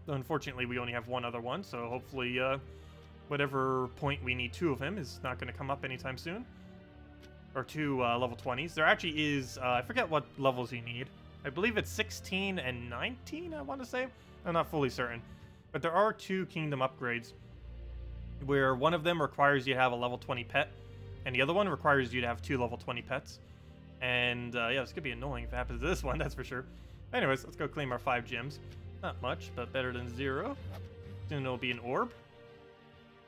S1: Unfortunately, we only have 1 other one, so hopefully whatever point we need 2 of him is not going to come up anytime soon. Or 2 level 20s. There actually is, I forget what levels you need. I believe it's 16 and 19, I want to say. I'm not fully certain. But there are 2 kingdom upgrades where one of them requires you to have a level 20 pet, and the other one requires you to have 2 level 20 pets. And yeah, this could be annoying if it happens to this one, that's for sure. Anyways, let's go claim our 5 gems. Not much, but better than 0. Soon it'll be an orb.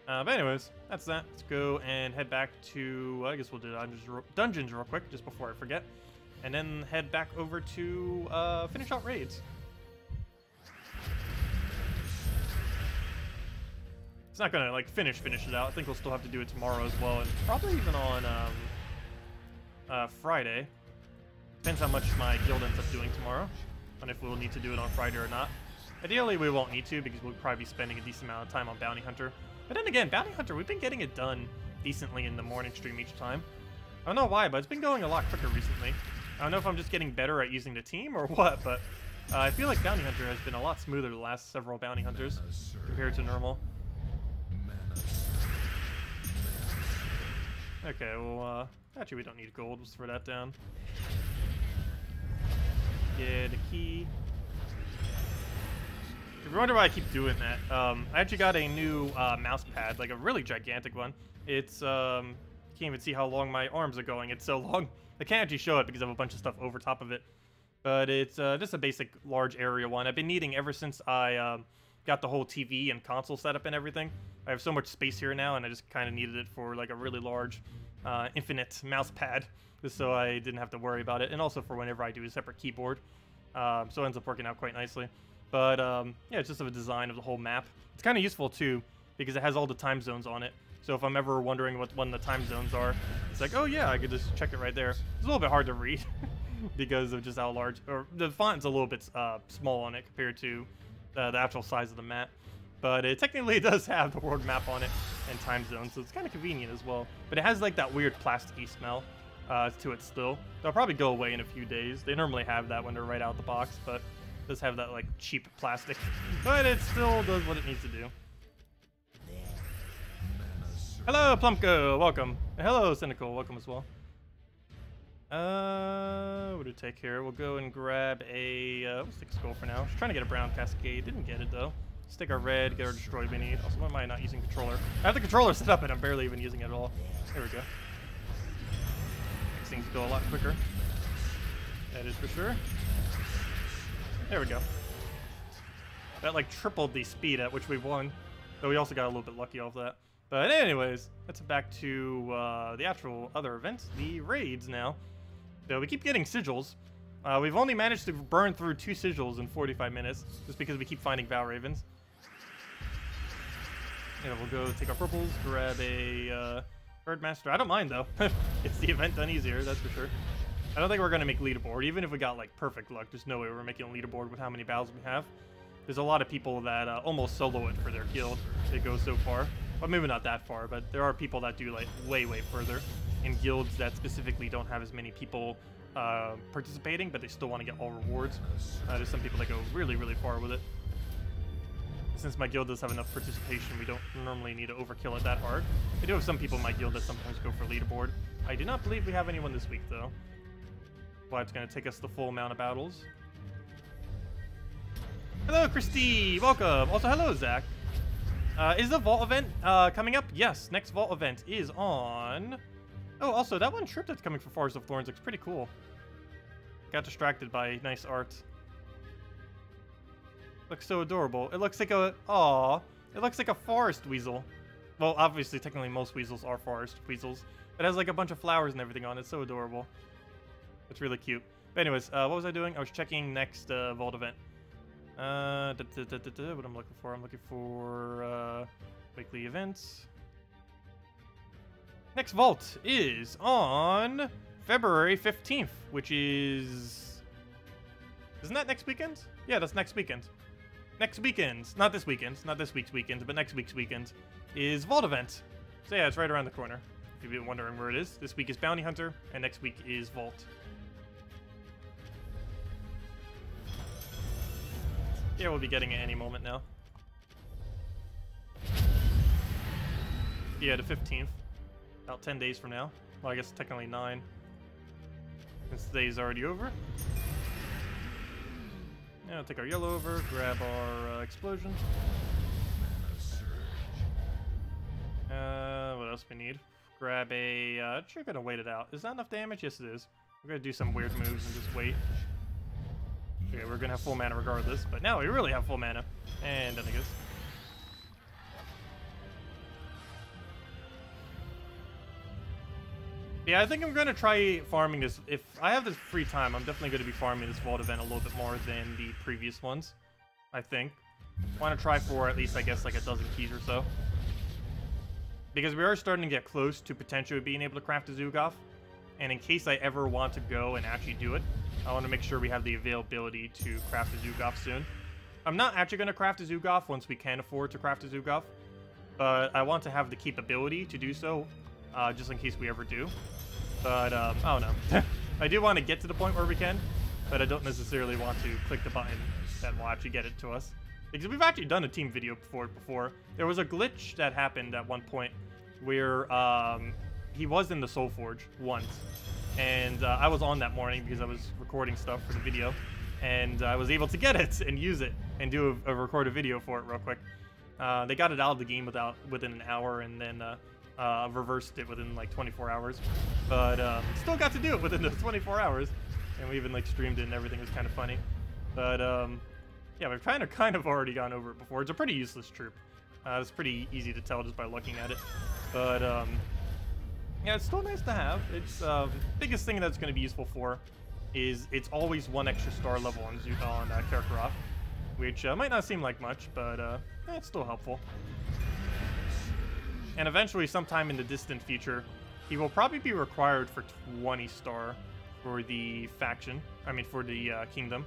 S1: But anyways, that's that. Let's go and head back to, I guess we'll do dungeons real quick, just before I forget. And then head back over to finish out raids. It's not gonna, like, finish it out. I think we'll still have to do it tomorrow as well, and probably even on Friday. Depends how much my guild ends up doing tomorrow, and if we'll need to do it on Friday or not. Ideally, we won't need to, because we'll probably be spending a decent amount of time on Bounty Hunter. But then again, Bounty Hunter, we've been getting it done decently in the morning stream each time. I don't know why, but it's been going a lot quicker recently. I don't know if I'm just getting better at using the team or what, but I feel like Bounty Hunter has been a lot smoother the last several Bounty Hunters compared to normal. Okay, well, actually we don't need gold. Let's throw that down. Yeah, the key. If you wonder why I keep doing that, I actually got a new mouse pad, like a really gigantic one. It's, can't even see how long my arms are going. It's so long. I can't actually show it because I have a bunch of stuff over top of it. But it's just a basic large area one. I've been needing ever since I got the whole TV and console setup and everything. I have so much space here now, and I just kind of needed it for like a really large, infinite mouse pad, just so I didn't have to worry about it, and also for whenever I do a separate keyboard. So it ends up working out quite nicely. But yeah, it's just a design of the whole map. It's kind of useful too, because it has all the time zones on it. So if I'm ever wondering what one of the time zones are, it's like, oh yeah, I could just check it right there. It's a little bit hard to read because of just how large, or the font's a little bit small on it compared to the actual size of the map. But it technically does have the world map on it and time zones, so it's kind of convenient as well. But it has like that weird plasticky smell to it still. They'll probably go away in a few days. They normally have that when they're right out of the box, but it does have that like cheap plastic. But it still does what it needs to do. Hello, Plumko, welcome. And hello, Cynical, welcome as well. What do we take here? We'll go and grab a, let's take a skull for now. Just trying to get a brown cascade. Didn't get it, though. Let's take our red, get our destroy we need. Also, why am I not using controller? I have the controller set up and I'm barely even using it at all. There we go. Makes things go a lot quicker. That is for sure. There we go. That, like, tripled the speed at which we won. Though we also got a little bit lucky off that. But anyways, let's back to the actual other events, the raids now. So we keep getting sigils. We've only managed to burn through 2 sigils in 45 minutes, just because we keep finding Val Ravens. Yeah, we'll go take our purples, grab a Birdmaster. I don't mind, though. It's the event done easier, that's for sure. I don't think we're going to make leaderboard. Even if we got, like, perfect luck, there's no way we're making a leaderboard with how many battles we have. There's a lot of people that almost solo it for their guild. They go so far. Well, maybe not that far, but there are people that do, like, way, way further. In guilds that specifically don't have as many people participating, but they still want to get all rewards. There's some people that go really, really far with it. Since my guild does have enough participation, we don't normally need to overkill it that hard. We do have some people in my guild that sometimes go for leaderboard. I do not believe we have anyone this week, though. Well, it's going to take us the full amount of battles. Hello, Christy! Welcome! Also, hello, Zach. Is the Vault event coming up? Yes, next Vault event is on... Oh, also, that one trip that's coming for Forest of Thorns looks pretty cool. Got distracted by nice art. Looks so adorable. It looks like a... Aww. It looks like a forest weasel. Well, obviously, technically, most weasels are forest weasels. It has, like, a bunch of flowers and everything on it. It's so adorable. It's really cute. But anyways, what was I doing? I was checking next Vault event. What I'm looking for? I'm looking for weekly events. Next Vault is on February 15th, which is... Isn't that next weekend? Yeah, that's next weekend. Next weekend, not this weekend, not this week's weekend, but next week's weekend, is Vault event. So yeah, it's right around the corner. If you've been wondering where it is, this week is Bounty Hunter, and next week is Vault. Yeah, we'll be getting it any moment now. Yeah, the 15th. About 10 days from now. Well, I guess technically 9. Since today's already over. Yeah, I'll take our yellow over, grab our explosion. What else we need? Grab a... Actually, I'm gonna wait it out. Is that enough damage? Yes, it is. We're gonna do some weird moves and just wait. Okay, we're gonna have full mana regardless, but now we really have full mana. And then I guess. Yeah, I think I'm gonna try farming this. If I have this free time, I'm definitely gonna be farming this Vault event a little bit more than the previous ones. I think. Want to try for at least, I guess, like a dozen keys or so. Because we are starting to get close to potentially being able to craft a Zugoff. And in case I ever want to go and actually do it, I want to make sure we have the availability to craft a Zugoff soon. I'm not actually going to craft a Zugoff once we can afford to craft a Zugoff. But I want to have the capability to do so, just in case we ever do. But, I don't know. I do want to get to the point where we can, but I don't necessarily want to click the button that will actually get it to us. Because we've actually done a team video before. There was a glitch that happened at one point where he was in the Soul Forge once. And I was on that morning because I was recording stuff for the video. And I was able to get it and use it and do record a video for it real quick. They got it out of the game within an hour and then reversed it within like 24 hours. But still got to do it within those 24 hours. And we even like streamed it and everything. It was kind of funny. But yeah, we've kind of already gone over it before. It's a pretty useless troop. It's pretty easy to tell just by looking at it. But yeah, it's still nice to have. It's biggest thing that's going to be useful for is it's always 1 extra star level on Karkaroff, which might not seem like much, but it's still helpful. And eventually, sometime in the distant future, he will probably be required for 20 star for the faction. I mean, for the kingdom.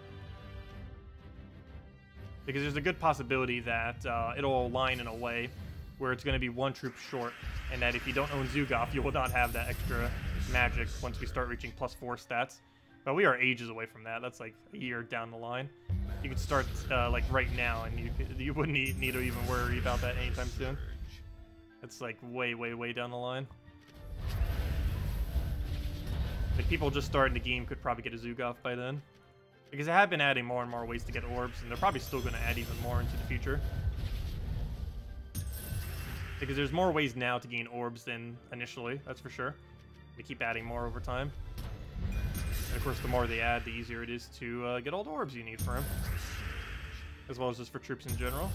S1: Because there's a good possibility that it'll align in a way where it's going to be 1 troop short, and that if you don't own Zugoff, you will not have that extra magic once we start reaching +4 stats. But we are ages away from that. That's like a year down the line. You could start like right now, and you wouldn't need to even worry about that anytime soon. It's like way, way, way down the line. Like, people just starting the game could probably get a Zoogoth by then. Because they have been adding more and more ways to get orbs, and they're probably still going to add even more into the future. Because there's more ways now to gain orbs than initially, that's for sure. They keep adding more over time. And of course, the more they add, the easier it is to get all the orbs you need for him. As well as just for troops in general.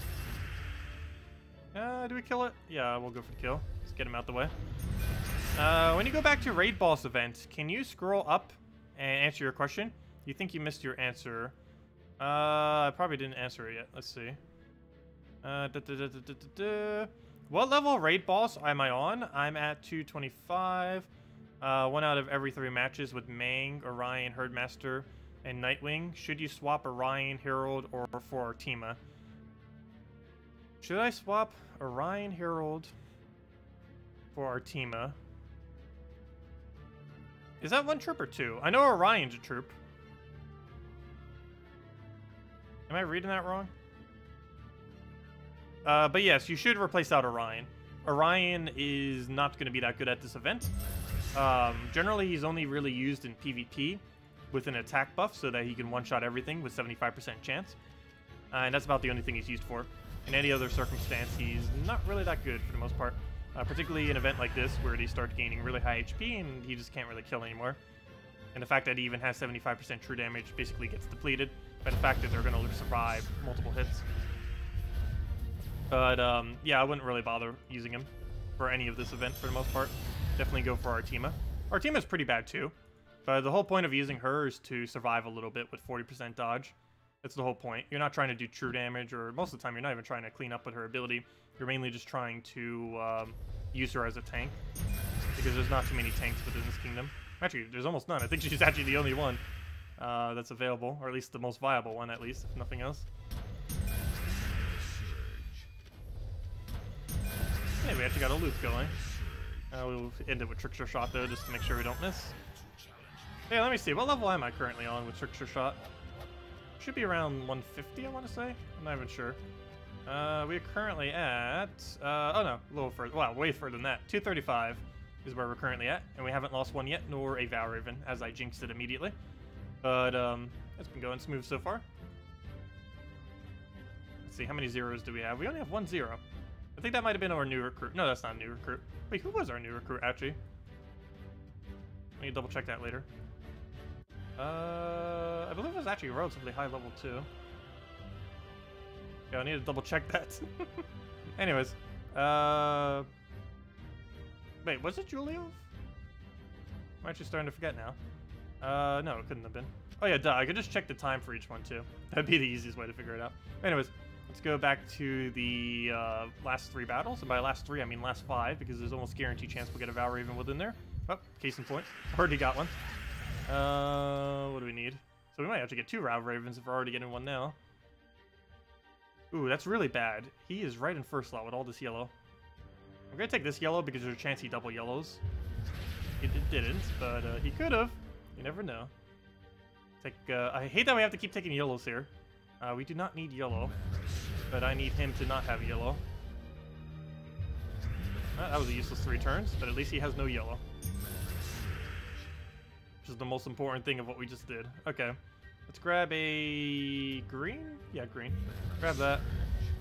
S1: Do we kill it? Yeah, we'll go for the kill. Let's get him out the way. When you go back to Raid Boss event, can you scroll up and answer your question? You think you missed your answer. I probably didn't answer it yet. Let's see. What level Raid Boss am I on? I'm at 225. 1 out of every 3 matches with Mang, Orion, Herdmaster, and Nightwing. Should you swap Orion, Herald, or for Artima? Should I swap Orion, Herald for Artima? Is that 1 troop or 2? I know Orion's a troop. Am I reading that wrong? But yes, you should replace out Orion. Orion is not going to be that good at this event. Generally, he's only really used in PvP with an attack buff so that he can one-shot everything with 75% chance. And that's about the only thing he's used for. In any other circumstance, he's not really that good for the most part. Particularly an event like this where they start gaining really high HP and he just can't really kill anymore. And the fact that he even has 75% true damage basically gets depleted by the fact that they're going to survive multiple hits. But yeah, I wouldn't really bother using him for any of this event for the most part. Definitely go for Artima. Artima's pretty bad too. But the whole point of using her is to survive a little bit with 40% dodge. That's the whole point. You're not trying to do true damage, or most of the time you're not even trying to clean up with her ability. You're mainly just trying to use her as a tank. Because there's not too many tanks within this kingdom. Actually, there's almost none. I think she's actually the only one that's available. Or at least the most viable one, at least, if nothing else. Hey, we actually got a loop going. We'll end it with Trickster Shot, though, just to make sure we don't miss. Hey, let me see. What level am I currently on with Trickster Shot? Should be around 150, I want to say. I'm not even sure. We're currently at... oh, no. A little further. Wow, way further than that. 235 is where we're currently at. And we haven't lost one yet, nor a Vow Raven, as I jinxed it immediately. But, it's been going smooth so far. Let's see. How many zeros do we have? We only have 1 0. I think that might have been our new recruit. No, that's not a new recruit. Wait, who was our new recruit, actually? I need to double check that later. I believe it was actually relatively high level, too. Yeah, I need to double check that. Anyways. Wait, was it Julio? I'm actually starting to forget now. No, it couldn't have been. Oh, yeah, duh. I could just check the time for each one, too. That'd be the easiest way to figure it out. Anyways. Let's go back to the last 3 battles. And by last 3, I mean last 5, because there's almost guaranteed chance we'll get a Vow Raven within there. Oh, case in point. Already got one. What do we need? So we might actually get 2 Vow Ravens if we're already getting one now. Ooh, that's really bad. He is right in first slot with all this yellow. I'm going to take this yellow because there's a chance he double yellows. It didn't, but he could have. You never know. Take. I hate that we have to keep taking yellows here. We do not need yellow, but I need him to not have yellow. That was a useless 3 turns, but at least he has no yellow. Which is the most important thing of what we just did. Okay, let's grab a green? Yeah, green. Grab that.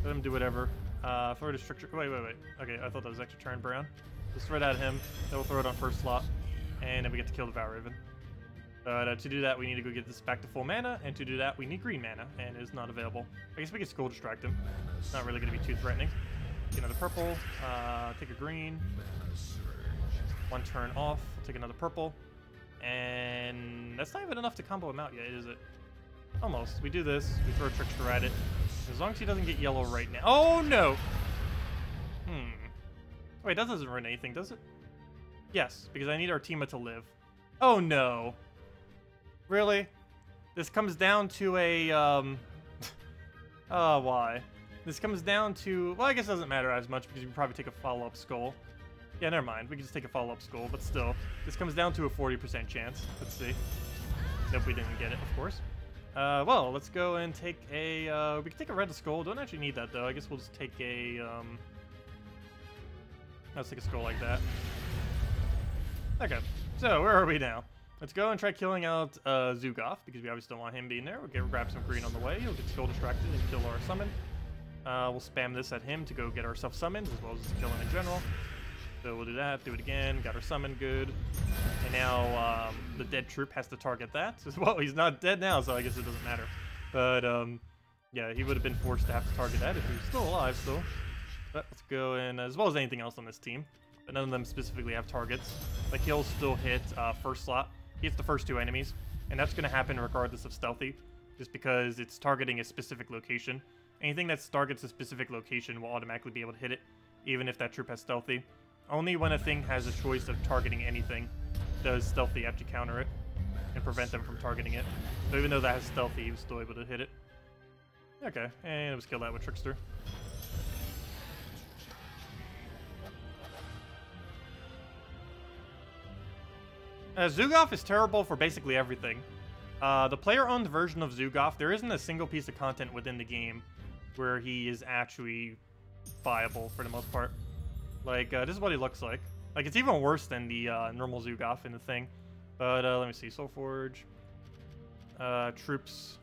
S1: Let him do whatever. Throw it as Trickster. Wait. Okay, I thought that was extra turn brown. Just throw it at him. Then we'll throw it on first slot. And then we get to kill the Vow Raven. But to do that, we need to go get this back to full mana, and to do that, we need green mana, and it's not available. I guess we can Skull Distract him. It's not really going to be too threatening. Take another purple, take a green, 1 turn off, take another purple, and that's not even enough to combo him out yet, is it? Almost. We do this, we throw a Trickster at it. As long as he doesn't get yellow right now. Oh, no! Wait, that doesn't ruin anything, does it? Yes, because I need Artima to live. Oh, no. Really? This comes down to a, oh, why? This comes down to, well, I guess it doesn't matter as much because you can probably take a follow-up skull. Yeah, never mind. We can just take a follow-up skull, but still. This comes down to a 40% chance. Let's see. Nope, we didn't get it, of course. Well, let's go and take a, we can take a red skull. Don't actually need that, though. I guess we'll just take a, let's take a skull like that. Okay, so where are we now? Let's go and try killing out Zugoff, because we obviously don't want him being there. We'll grab some green on the way. He'll get skull distracted and kill our summon. We'll spam this at him to go get ourselves summoned, as well as just kill him in general. So we'll do that, do it again, got our summon, good. And now the dead troop has to target that. Well, he's not dead now, so I guess it doesn't matter. But yeah, he would have been forced to have to target that if he was still alive still. But let's go in, as well as anything else on this team. But none of them specifically have targets. Like, he'll still hit first slot. He hits the first 2 enemies, and that's going to happen regardless of stealthy, just because it's targeting a specific location. Anything that targets a specific location will automatically be able to hit it, even if that troop has stealthy. Only when a thing has a choice of targeting anything does stealthy actually counter it and prevent them from targeting it. So even though that has stealthy, he was still able to hit it. Okay, and let's kill that with Trickster. Zugoff is terrible for basically everything. The player-owned version of Zugoff, there isn't a single piece of content within the game where he is actually viable for the most part. Like, this is what he looks like. Like, it's even worse than the normal Zugoff in the thing. But let me see, Soulforge, Troops,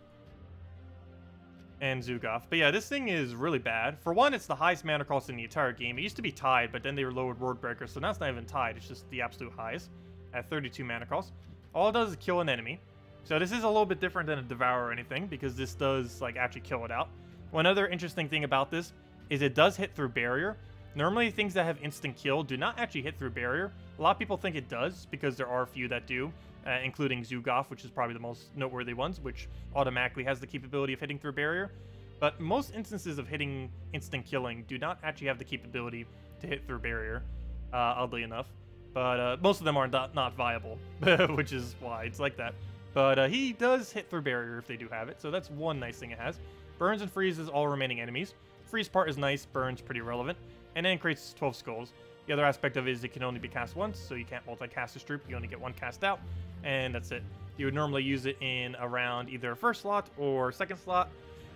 S1: and Zugoff. But yeah, this thing is really bad. For one, it's the highest mana cost in the entire game. It used to be tied, but then they lowered Word Breaker, so now it's not even tied. It's just the absolute highest at 32 mana cost. All it does is kill an enemy. So this is a little bit different than a Devour or anything, because this does, like, actually kill it out. One other interesting thing about this is it does hit through barrier. Normally, things that have instant kill do not actually hit through barrier. A lot of people think it does, because there are a few that do, including Zugoff, which is probably the most noteworthy ones, which automatically has the capability of hitting through barrier. But most instances of hitting instant killing do not actually have the capability to hit through barrier, oddly enough. But most of them are not viable, which is why it's like that. But he does hit through barrier if they do have it, so that's one nice thing it has. Burns and freezes all remaining enemies. Freeze part is nice, burns pretty relevant, and then creates 12 skulls. The other aspect of it is it can only be cast once, so you can't multicast this troop. You only get one cast out, and that's it. You would normally use it in around either first slot or second slot,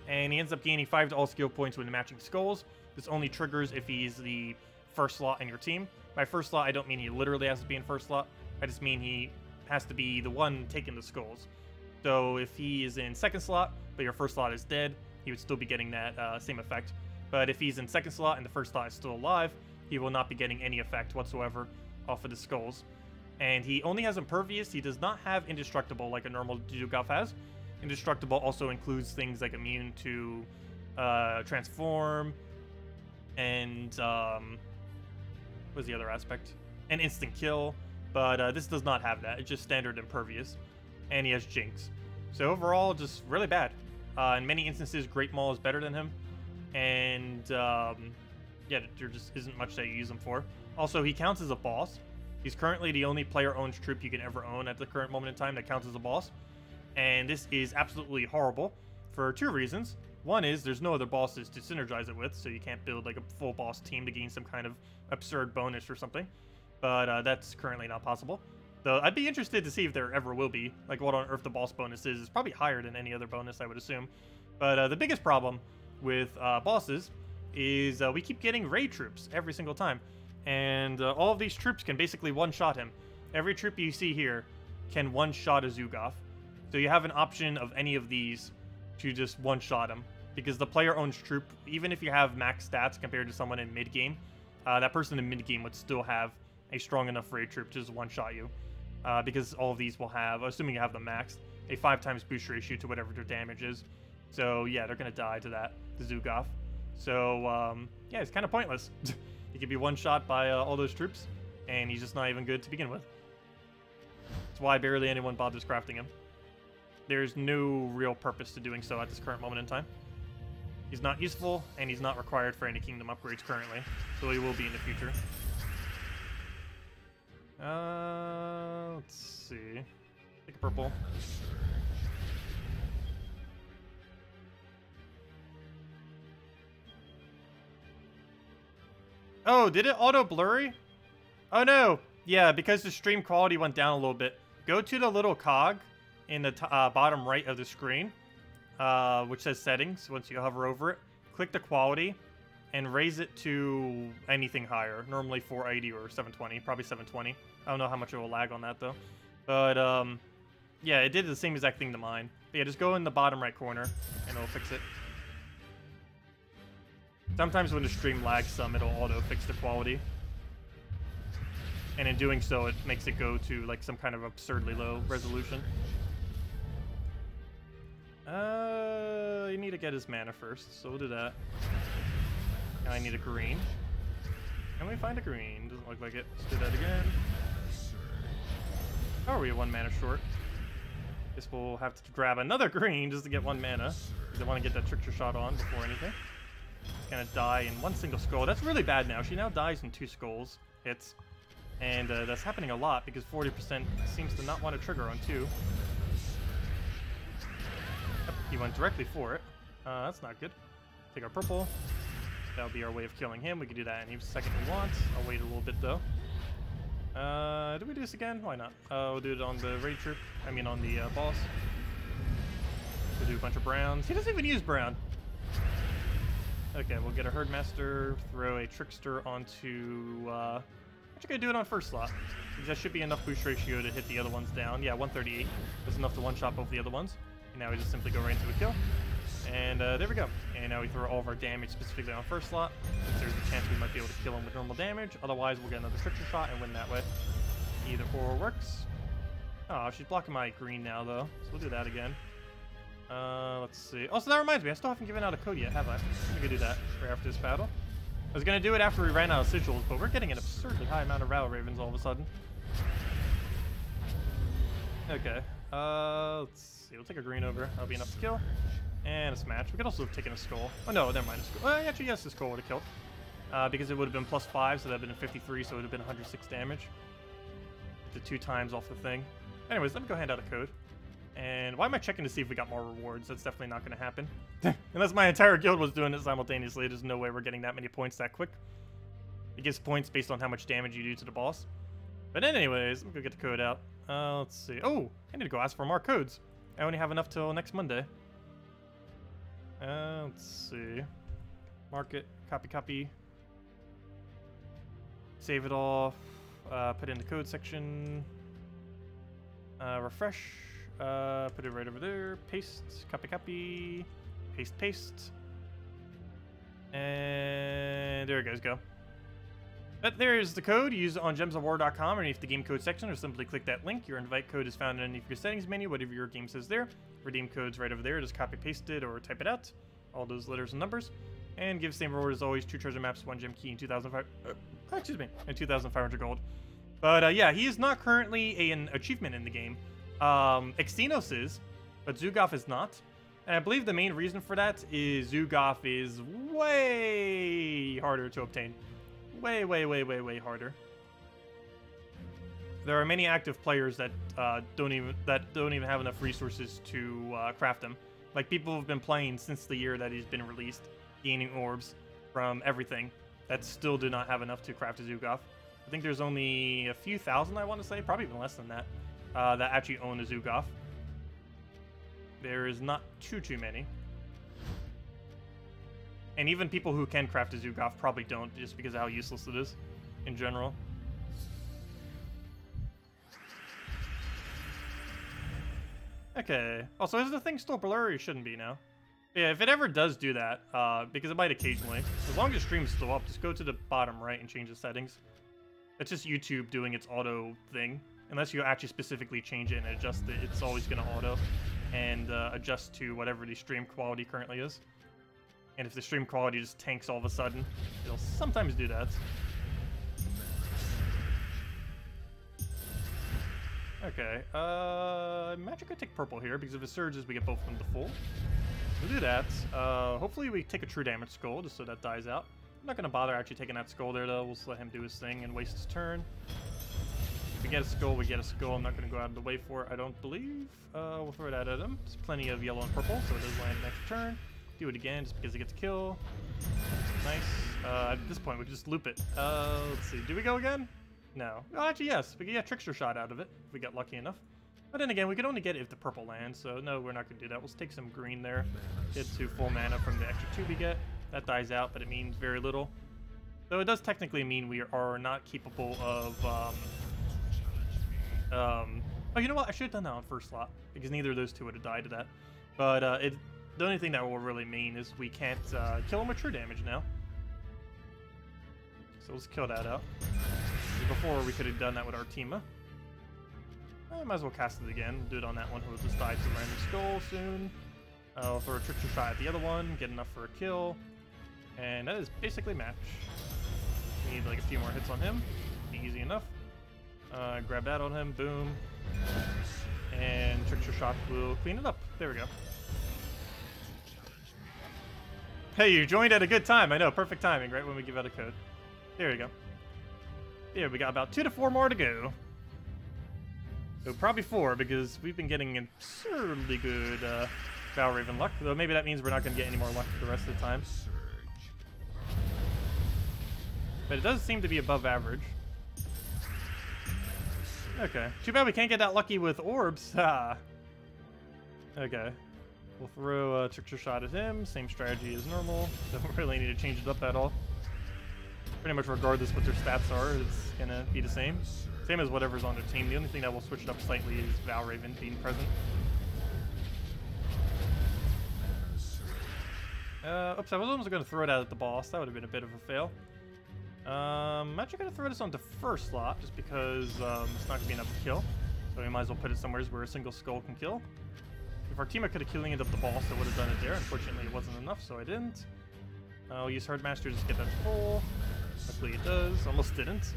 S1: and he ends up gaining 5 to all skill points when matching skulls. This only triggers if he's the first slot in your team. By first slot, I don't mean he literally has to be in first slot. I just mean he has to be the one taking the skulls. So if he is in second slot, but your first slot is dead, he would still be getting that same effect. But if he's in second slot and the first slot is still alive, he will not be getting any effect whatsoever off of the skulls. And he only has Impervious. He does not have Indestructible like a normal Zugoff has. Indestructible also includes things like immune to Transform and what's the other aspect? And instant kill. But this does not have that. It's just standard Impervious. And he has Jinx. So overall, just really bad. In many instances, Great Maul is better than him. And yeah, there just isn't much that you use him for. Also, he counts as a boss. He's currently the only player-owned troop you can ever own at the current moment in time that counts as a boss. And this is absolutely horrible for 2 reasons. One is there's no other bosses to synergize it with, so you can't build like a full boss team to gain some kind of absurd bonus or something. But that's currently not possible. Though I'd be interested to see if there ever will be. Like what on earth the boss bonus is. It's probably higher than any other bonus, I would assume. But the biggest problem with bosses is we keep getting raid troops every single time. And all of these troops can basically one-shot him. Every troop you see here can one-shot a Zugoff. So you have an option of any of these to just one-shot him. Because the player-owned troop, even if you have max stats compared to someone in mid-game, that person in mid-game would still have a strong enough raid troop to just one-shot you. Because all of these will have, assuming you have them maxed, a 5x boost ratio to whatever their damage is. So yeah, they're going to die to that, the Zugoff. So yeah, it's kind of pointless. He could be one-shot by all those troops, and he's just not even good to begin with. That's why barely anyone bothers crafting him. There's no real purpose to doing so at this current moment in time. He's not useful, and he's not required for any kingdom upgrades currently, so he will be in the future. Let's see. Take a purple. Oh, did it auto blurry? Oh no! Yeah, because the stream quality went down a little bit. Go to the little cog in the bottom right of the screen, which says settings. Once you hover over it, click the quality and raise it to anything higher. Normally 480 or 720, probably 720. I don't know how much it will lag on that though. But, yeah, it did the same exact thing to mine. But yeah, just go in the bottom right corner, and it'll fix it. Sometimes when the stream lags some, it'll auto-fix the quality. And in doing so, it makes it go to, like, some kind of absurdly low resolution. You need to get his mana first, so we'll do that. Now I need a green. Can we find a green? Doesn't look like it. Let's do that again. How are we 1 mana short? Guess we'll have to grab another green just to get 1 mana. Because I want to get that Trickster shot on before anything. It's gonna die in 1 single skull. That's really bad now. She now dies in 2 skulls hits. And that's happening a lot because 40% seems to not want to trigger on 2. Yep, he went directly for it. That's not good. Take our purple. That'll be our way of killing him. We can do that any second we want. I'll wait a little bit though. Do we do this again? Why not? We'll do it on the raid troop. I mean on the boss. We'll do a bunch of browns. He doesn't even use brown. Okay, we'll get a Herdmaster, throw a Trickster onto... actually gonna do it on first slot. Because that should be enough boost ratio to hit the other ones down. Yeah, 138. That's enough to one-shot both the other ones. And now we just simply go right into a kill. And there we go. And now we throw all of our damage specifically on first slot. Since there's a chance we might be able to kill him with normal damage. Otherwise, we'll get another Trickster shot and win that way. Either or works. Oh, she's blocking my green now, though. So we'll do that again. Let's see. Oh, so that reminds me. I still haven't given out a code yet, have I? We could do that right after this battle. I was going to do it after we ran out of sigils, but we're getting an absurdly high amount of Rattle Ravens all of a sudden. Okay. Let's see. We'll take a green over. That'll be enough to kill. And a smash. We could also have taken a skull. Oh, no, never mind. A skull. Actually, yes, the skull would have killed. Because it would have been +5, so that would have been a 53, so it would have been 106 damage. The 2 times off the thing. Anyways, let me go hand out a code. And why am I checking to see if we got more rewards? That's definitely not going to happen. Unless my entire guild was doing it simultaneously, there's no way we're getting that many points that quick. It gives points based on how much damage you do to the boss. But anyways, let me go get the code out. Let's see. Oh, I need to go ask for more codes. I only have enough till next Monday. Let's see. Market, copy. Save it all. Put it in the code section. Refresh. Put it right over there. Paste. Copy. Paste. And there it goes. Go. But there's the code. Use it on gemsofwar.com underneath the game code section, or simply click that link. Your invite code is found underneath your settings menu, whatever your game says there. Redeem code's right over there. Just copy paste it or type it out. All those letters and numbers. And give same reward as always. 2 treasure maps, 1 gem key, and 2,500 gold. But yeah, he is not currently an achievement in the game. Extinos is, but Zugoff is not. And I believe the main reason for that is Zugoff is way harder to obtain. Way harder. There are many active players that don't even have enough resources to craft them. Like people who've been playing since the year that he's been released, gaining orbs from everything, that still do not have enough to craft a Zugoff. I think there's only a few thousand, I want to say, probably even less than that, that actually own a Zugoff. There is not too many. And even people who can craft a Zugoff probably don't, just because of how useless it is in general. Okay. Also, is the thing still blurry? It shouldn't be now. Yeah, if it ever does do that, because it might occasionally, as long as the stream's still up, just go to the bottom right and change the settings. It's just YouTube doing its auto thing. Unless you actually specifically change it and adjust it, it's always going to auto and adjust to whatever the stream quality currently is. And if the stream quality just tanks all of a sudden, it'll sometimes do that. Okay, Magic could take purple here, because if it surges, we get both of them to full. We'll do that. Hopefully we take a true damage skull, just so that dies out. I'm not going to bother actually taking that skull there, though. We'll just let him do his thing and waste his turn. If we get a skull, we get a skull. I'm not going to go out of the way for it, I don't believe. We'll throw that at him. There's plenty of yellow and purple, so it does land next turn. Do it again, just because it gets a kill. Nice. At this point, we can just loop it. Let's see. Do we go again? No. Oh, actually, yes. We can get a Trickster shot out of it, if we get lucky enough. But then again, we could only get it if the purple lands, so no, we're not going to do that. We'll take some green there. Get to full mana from the extra 2 we get. That dies out, but it means very little. Though it does technically mean we are not capable of Oh, you know what? I should have done that on first slot, because neither of those two would have died to that. But the only thing that will really mean is we can't kill him with true damage now. So let's kill that out. Before we could have done that with Artima. I might as well cast it again. We'll do it on that one who will just die to a random skull soon. I'll throw a Trickster shot at the other one, get enough for a kill. And that is basically match. We need like a few more hits on him. Be easy enough. Grab that on him, boom. And Trickster shot will clean it up. There we go. Hey, you joined at a good time. I know, perfect timing, right when we give out a code. There you go. Yeah, we got about 2 to 4 more to go. So probably 4, because we've been getting absurdly good Valraven luck. Though maybe that means we're not going to get any more luck for the rest of the time. But it does seem to be above average. Okay. Too bad we can't get that lucky with orbs. Ah. Okay. We'll throw a Trickster shot at him. Same strategy as normal. Don't really need to change it up at all. Pretty much regardless what their stats are, it's going to be the same. Same as whatever's on their team. The only thing that will switch it up slightly is Valraven being present. Oops, I was almost going to throw it out at the boss. That would have been a bit of a fail. I'm actually going to throw this onto first slot, just because it's not going to be enough to kill. So we might as well put it somewhere where a single skull can kill. If Artima could have killed it up the boss, I would have done it there. Unfortunately, it wasn't enough, so I didn't. I'll use Herdmaster just to get that full. Luckily it does. Almost didn't.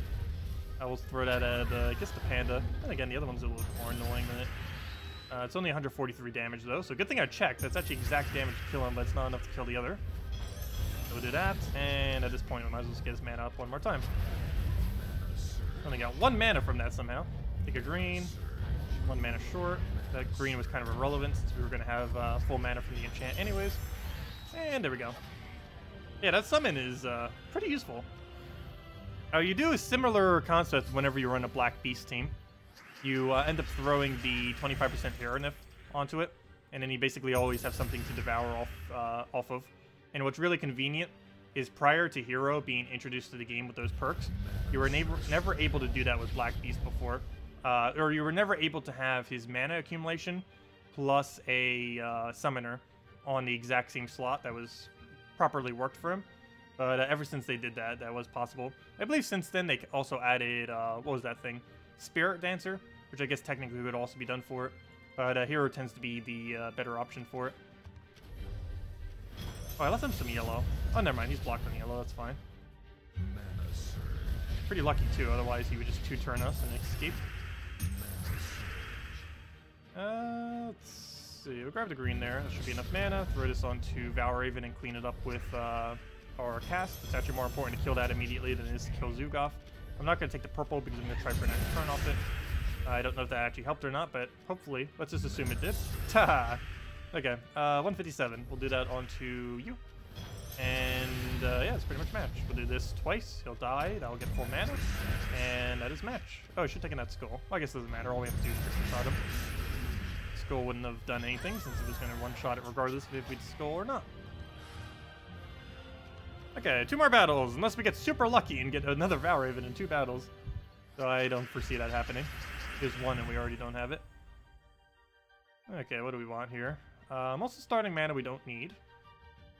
S1: I will throw that at, I guess, the Panda. And again, the other one's a little more annoying than it. It's only 143 damage, though, so good thing I checked. That's actually exact damage to kill him, but it's not enough to kill the other. So we'll do that, and at this point, we might as well just get his mana up one more time. Only got 1 mana from that somehow. Take a green. 1 mana short. That green was kind of irrelevant since we were going to have full mana from the enchant anyways. And there we go. Yeah, that summon is pretty useful. You do a similar concept whenever you run a Black Beast team. You end up throwing the 25% hero nerf onto it, and then you basically always have something to devour off of. And what's really convenient is prior to Hero being introduced to the game with those perks, you were never able to do that with Black Beast before. Or you were never able to have his mana accumulation plus a summoner on the exact same slot that was properly worked for him. But ever since they did that, that was possible. I believe since then they also added, what was that thing? Spirit Dancer, which I guess technically would also be done for it. But Hero tends to be the better option for it. Oh, I left him some yellow. Oh, never mind. He's blocked on yellow. That's fine. Pretty lucky, too. Otherwise, he would just 2-turn us and escape. Let's see. We'll grab the green there. That should be enough mana. Throw this onto Valraven and clean it up with our cast. It's actually more important to kill that immediately than it is to kill Zugoff. I'm not going to take the purple because I'm going to try for an extra turn off it. I don't know if that actually helped or not, but hopefully. Let's just assume it did. Ta! Okay, 157. We'll do that onto you. And yeah, it's pretty much match. We'll do this twice. He'll die. That'll get full mana. And that is match. Oh, I should take in that skull. Well, I guess it doesn't matter. All we have to do is Trickster shot him. Skull wouldn't have done anything since it was going to one-shot it regardless of if we'd skull or not. Okay, 2 more battles, unless we get super lucky and get another Valraven in 2 battles. So I don't foresee that happening. There's 1 and we already don't have it. Okay, what do we want here? Most of starting mana we don't need.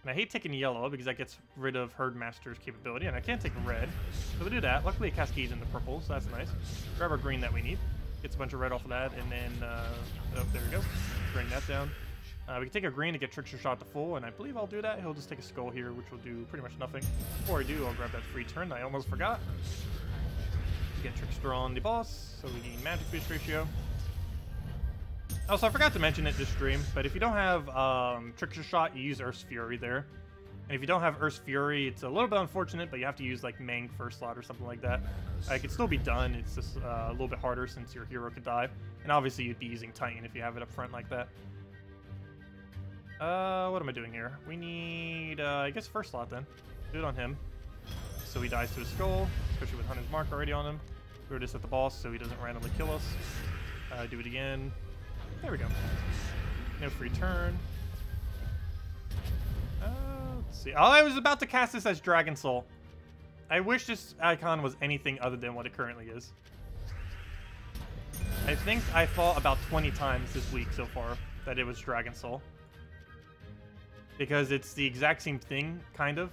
S1: And I hate taking yellow because that gets rid of Herdmaster's capability, and I can't take red. So we'll do that. Luckily it cascades into purple, so that's nice. Grab our green that we need. Gets a bunch of red off of that, and then, oh, there we go. Bring that down. We can take a green to get Trickster shot to full, and I believe I'll do that. He'll just take a skull here, which will do pretty much nothing. Before I do, I'll grab that free turn that I almost forgot. Get Trickster on the boss, so we gain magic boost ratio. Also, I forgot to mention it this stream, but if you don't have Trickster shot, you use Earth's Fury there. And if you don't have Earth's Fury, it's a little bit unfortunate, but you have to use like Mang first slot or something like that. It could still be done, it's just a little bit harder since your hero could die. And obviously you'd be using Titan if you have it up front like that. What am I doing here? We need, I guess first slot then. Do it on him. So he dies to his skull, especially with Hunter's Mark already on him. Throw this at the boss so he doesn't randomly kill us. Do it again. There we go. No free turn. Let's see. Oh, I was about to cast this as Dragon Soul. I wish this icon was anything other than what it currently is. I think I fought about 20 times this week so far that it was Dragon Soul. Because it's the exact same thing, kind of,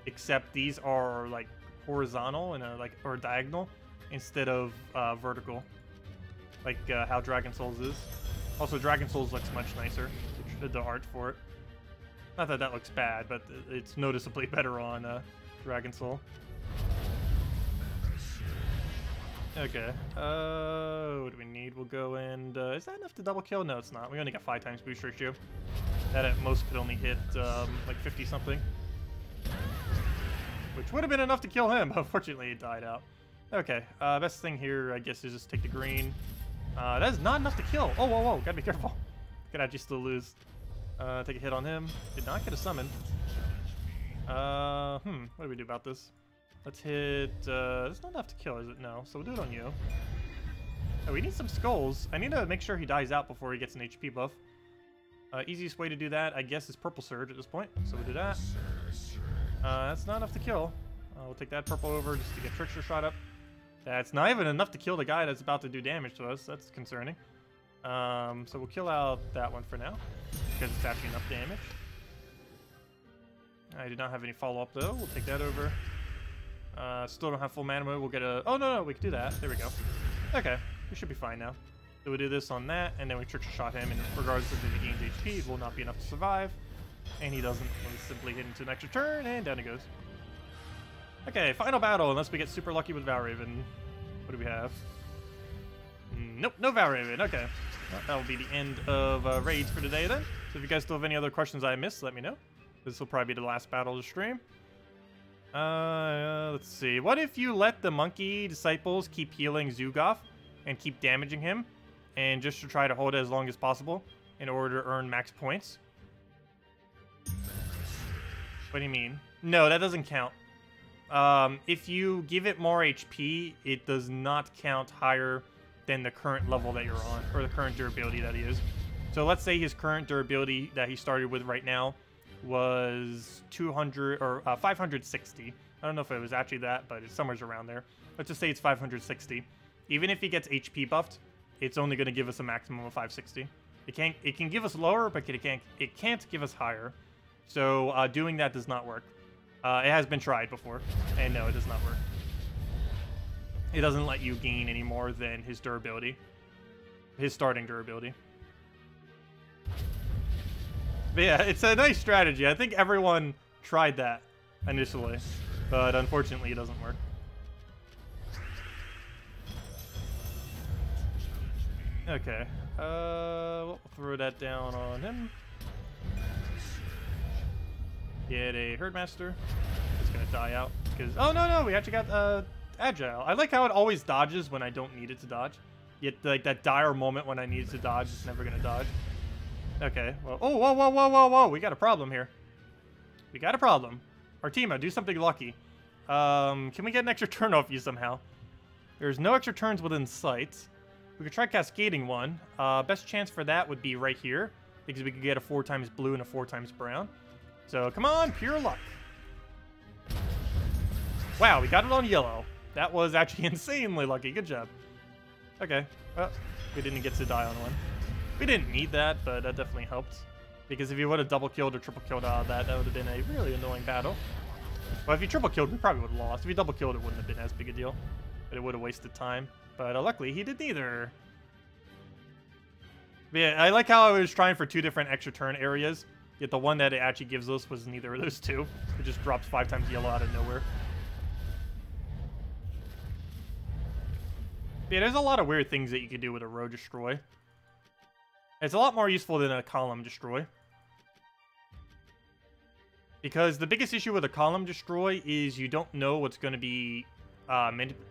S1: except these are like horizontal and or diagonal instead of vertical, like how Dragon Souls is. Also, Dragon Souls looks much nicer. The art for it. Not that that looks bad, but it's noticeably better on Dragon Soul. Okay. What do we need? We'll go and... is that enough to double kill? No, it's not. We only got 5 times boost ratio. That at most could only hit like 50 something. Which would have been enough to kill him. Unfortunately, it died out. Okay. Best thing here, I guess, is just take the green. That is not enough to kill. Oh, whoa, whoa. Gotta be careful. Could actually still lose. Take a hit on him. Did not get a summon. What do we do about this? Let's hit, it's not enough to kill, is it? No. So we'll do it on you. Oh, we need some skulls. I need to make sure he dies out before he gets an HP buff. Easiest way to do that, I guess, is Purple Surge at this point. So we'll do that. That's not enough to kill. We'll take that purple over just to get Trickster shot up. That's not even enough to kill the guy that's about to do damage to us. That's concerning. So we'll kill out that one for now, because it's actually enough damage. I do not have any follow-up, though. We'll take that over. Still don't have full mana mode. We'll get a... Oh, no, we can do that. There we go. Okay, we should be fine now. So we'll do this on that, and then we Trickster shot him, and regardless of if he gains HP, it will not be enough to survive. And he doesn't. We'll simply hit into an extra turn, and down he goes. Okay, final battle, unless we get super lucky with Valraven. What do we have? Nope, no Valraven. Okay. Well, that will be the end of raids for today, then. So if you guys still have any other questions I missed, let me know. This will probably be the last battle of the stream. Let's see. What if you let the monkey disciples keep healing Zugoff and keep damaging him, and just to try to hold it as long as possible in order to earn max points? What do you mean? No, that doesn't count. If you give it more HP, it does not count higher than the current level that you're on, or the current durability that he is. So let's say his current durability that he started with right now was 200 or 560. I don't know if it was actually that, but it's somewhere around there. Let's just say it's 560. Even if he gets HP buffed, it's only going to give us a maximum of 560. It can give us lower, but it can't give us higher. So doing that does not work. It has been tried before, and no, it does not work. It doesn't let you gain any more than his durability, his starting durability. But yeah, it's a nice strategy. I think everyone tried that initially, but unfortunately it doesn't work. Okay, we'll throw that down on him. Get a Herdmaster. It's gonna die out because... Oh, no, we actually got Agile. I like how it always dodges when I don't need it to dodge. Yet, like, that dire moment when I need it to dodge, it's never gonna dodge. Okay, well... Oh, whoa. We got a problem here. We got a problem. Artima, do something lucky. Can we get an extra turn off you somehow? There's no extra turns within sight. We could try cascading one. Best chance for that would be right here, because we could get a 4 times blue and a 4 times brown. So, come on, pure luck. Wow, we got it on yellow. That was actually insanely lucky. Good job. Okay. Well, we didn't get to die on one. We didn't need that, but that definitely helped. Because if you would have double killed or triple killed out of that, that would have been a really annoying battle. Well, if you triple killed, we probably would have lost. If you double killed, it wouldn't have been as big a deal. But it would have wasted time. But luckily, he did neither. But yeah, I like how I was trying for 2 different extra turn areas. Yet the one that it actually gives us was neither of those 2. It just drops 5 times yellow out of nowhere. But yeah, there's a lot of weird things that you can do with a row destroy. It's a lot more useful than a column destroy. Because the biggest issue with a column destroy is you don't know what's going to be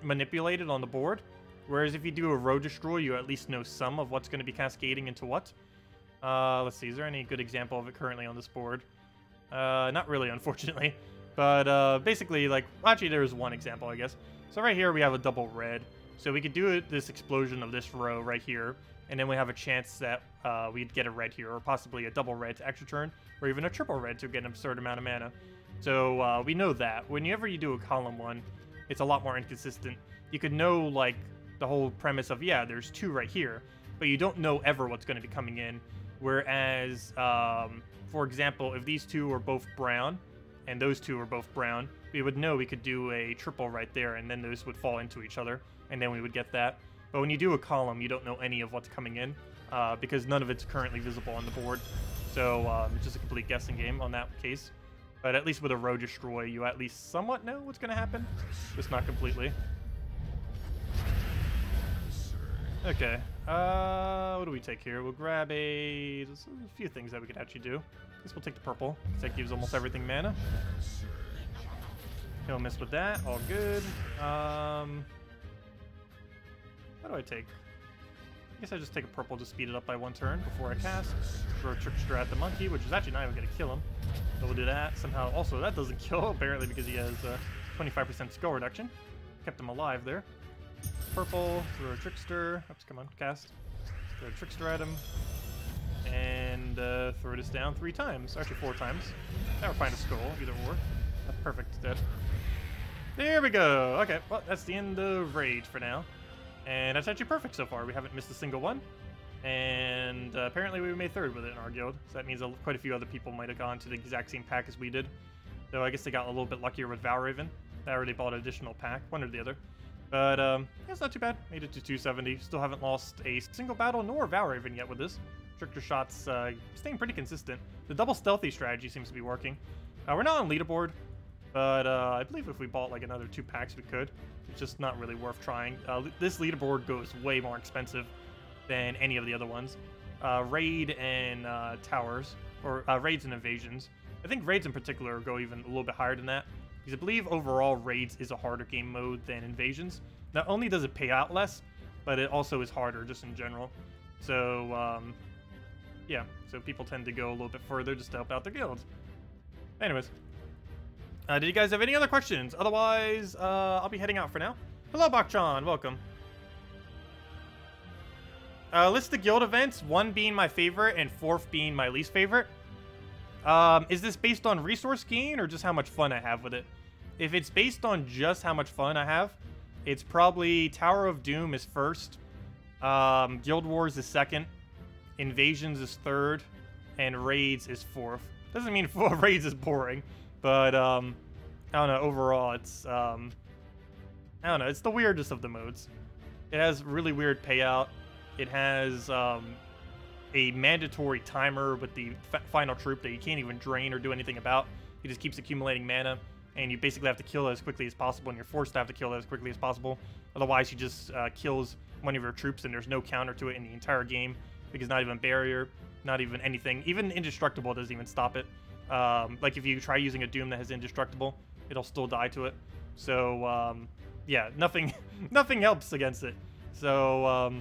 S1: manipulated on the board. Whereas if you do a row destroy, you at least know some of what's going to be cascading into what. Let's see, is there any good example of it currently on this board? Not really, unfortunately. But basically, like, actually there is one example, I guess. So right here we have a double red. So we could do this explosion of this row right here, and then we have a chance that we'd get a red here, or possibly a double red to extra turn, or even a triple red to get an absurd amount of mana. So we know that. Whenever you do a column one, it's a lot more inconsistent. You could know, like, the whole premise of, yeah, there's 2 right here, but you don't know ever what's going to be coming in. Whereas, for example, if these 2 are both brown, and those 2 are both brown, we would know we could do a triple right there, and then those would fall into each other, and then we would get that. But when you do a column, you don't know any of what's coming in, because none of it's currently visible on the board. So it's just a complete guessing game on that case. But at least with a row destroy, you at least somewhat know what's going to happen. Just not completely. Okay. What do we take here? We'll grab there's a few things that we could actually do. I guess we'll take the purple, because that gives almost everything mana. He'll miss with that. All good. What do I take? I guess I just take a purple to speed it up by 1 turn before I cast. Throw a Trickster at the monkey, which is actually not even going to kill him. So we'll do that. Somehow, also, that doesn't kill, apparently, because he has 25% skill reduction. Kept him alive there. Purple, throw a Trickster. Oops, come on, cast. Throw a Trickster at him. And throw this down 3 times. Actually, 4 times. Now we're fine a skull, either or. That's perfect, dead. There we go. Okay, well, that's the end of Raid for now. And that's actually perfect so far. We haven't missed a single one. And apparently we made 3rd with it in our guild. So that means quite a few other people might have gone to the exact same pack as we did. So I guess they got a little bit luckier with Valraven. They already bought an additional pack, one or the other. But yeah, it's not too bad. Made it to 270. Still haven't lost a single battle nor Valraven yet with this. Trickster shots staying pretty consistent. The double stealthy strategy seems to be working. We're not on leaderboard, but I believe if we bought like another 2 packs, we could. It's just not really worth trying. This leaderboard goes way more expensive than any of the other ones. Raid and towers, or raids and invasions. I think raids in particular go even a little bit higher than that, because I believe overall raids is a harder game mode than invasions. Not only does it pay out less, but it also is harder just in general. So yeah, so people tend to go a little bit further just to help out their guilds. Anyways. Did you guys have any other questions? Otherwise, I'll be heading out for now. Hello, Bakchan. Welcome. List the guild events, 1 being my favorite and 4th being my least favorite. Is this based on resource gain or just how much fun I have with it? If it's based on just how much fun I have, it's probably Tower of Doom is 1st, Guild Wars is 2nd, Invasions is 3rd, and Raids is 4th. Doesn't mean Raids is boring. But, I don't know, overall, it's, I don't know, it's the weirdest of the modes. It has really weird payout. It has, a mandatory timer with the final troop that you can't even drain or do anything about. He just keeps accumulating mana, and you basically have to kill it as quickly as possible, and you're forced to have to kill it as quickly as possible. Otherwise, he just, kills one of your troops, and there's no counter to it in the entire game, because not even barrier, not even anything. Even indestructible doesn't even stop it. Like if you try using a Doom that has indestructible, it'll still die to it. So yeah, nothing helps against it. So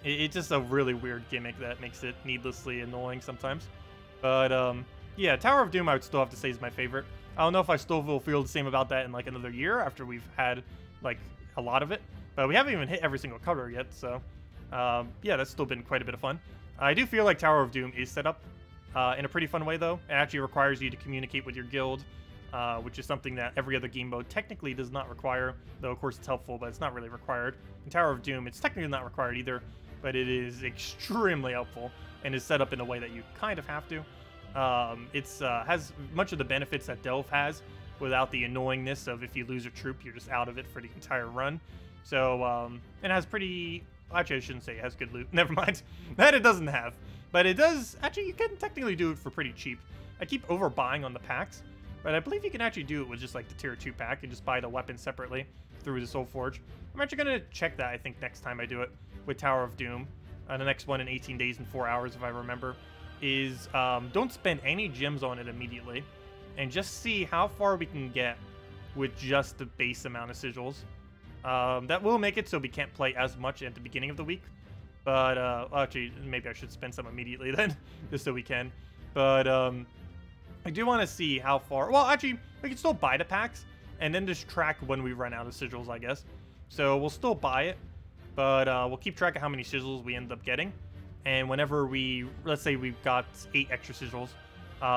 S1: it's just a really weird gimmick that makes it needlessly annoying sometimes. But yeah, Tower of Doom I would still have to say is my favorite. I don't know if I still will feel the same about that in like another year after we've had like a lot of it, but we haven't even hit every single color yet. So yeah, that's still been quite a bit of fun. I do feel like Tower of Doom is set up in a pretty fun way, though. It actually requires you to communicate with your guild, which is something that every other game mode technically does not require, though of course it's helpful, but it's not really required. In Tower of Doom, it's technically not required either, but it is extremely helpful and is set up in a way that you kind of have to. It's has much of the benefits that Delve has without the annoyingness of if you lose a troop, you're just out of it for the entire run. So it has pretty... Actually, I shouldn't say it has good loot. Never mind. That it doesn't have. But it does... Actually, you can technically do it for pretty cheap. I keep overbuying on the packs, but I believe you can actually do it with just like the tier 2 pack and just buy the weapon separately through the Soul Forge. I'm actually going to check that, I think, next time I do it with Tower of Doom. The next one in 18 days and 4 hours, if I remember, is don't spend any gems on it immediately and just see how far we can get with just the base amount of sigils. That will make it so we can't play as much at the beginning of the week. But, actually, maybe I should spend some immediately then, just so we can. But, I do want to see how far... Well, actually, we can still buy the packs, and then just track when we run out of sigils, I guess. So, we'll still buy it, but we'll keep track of how many sigils we end up getting. And whenever we... Let's say we've got 8 extra sigils.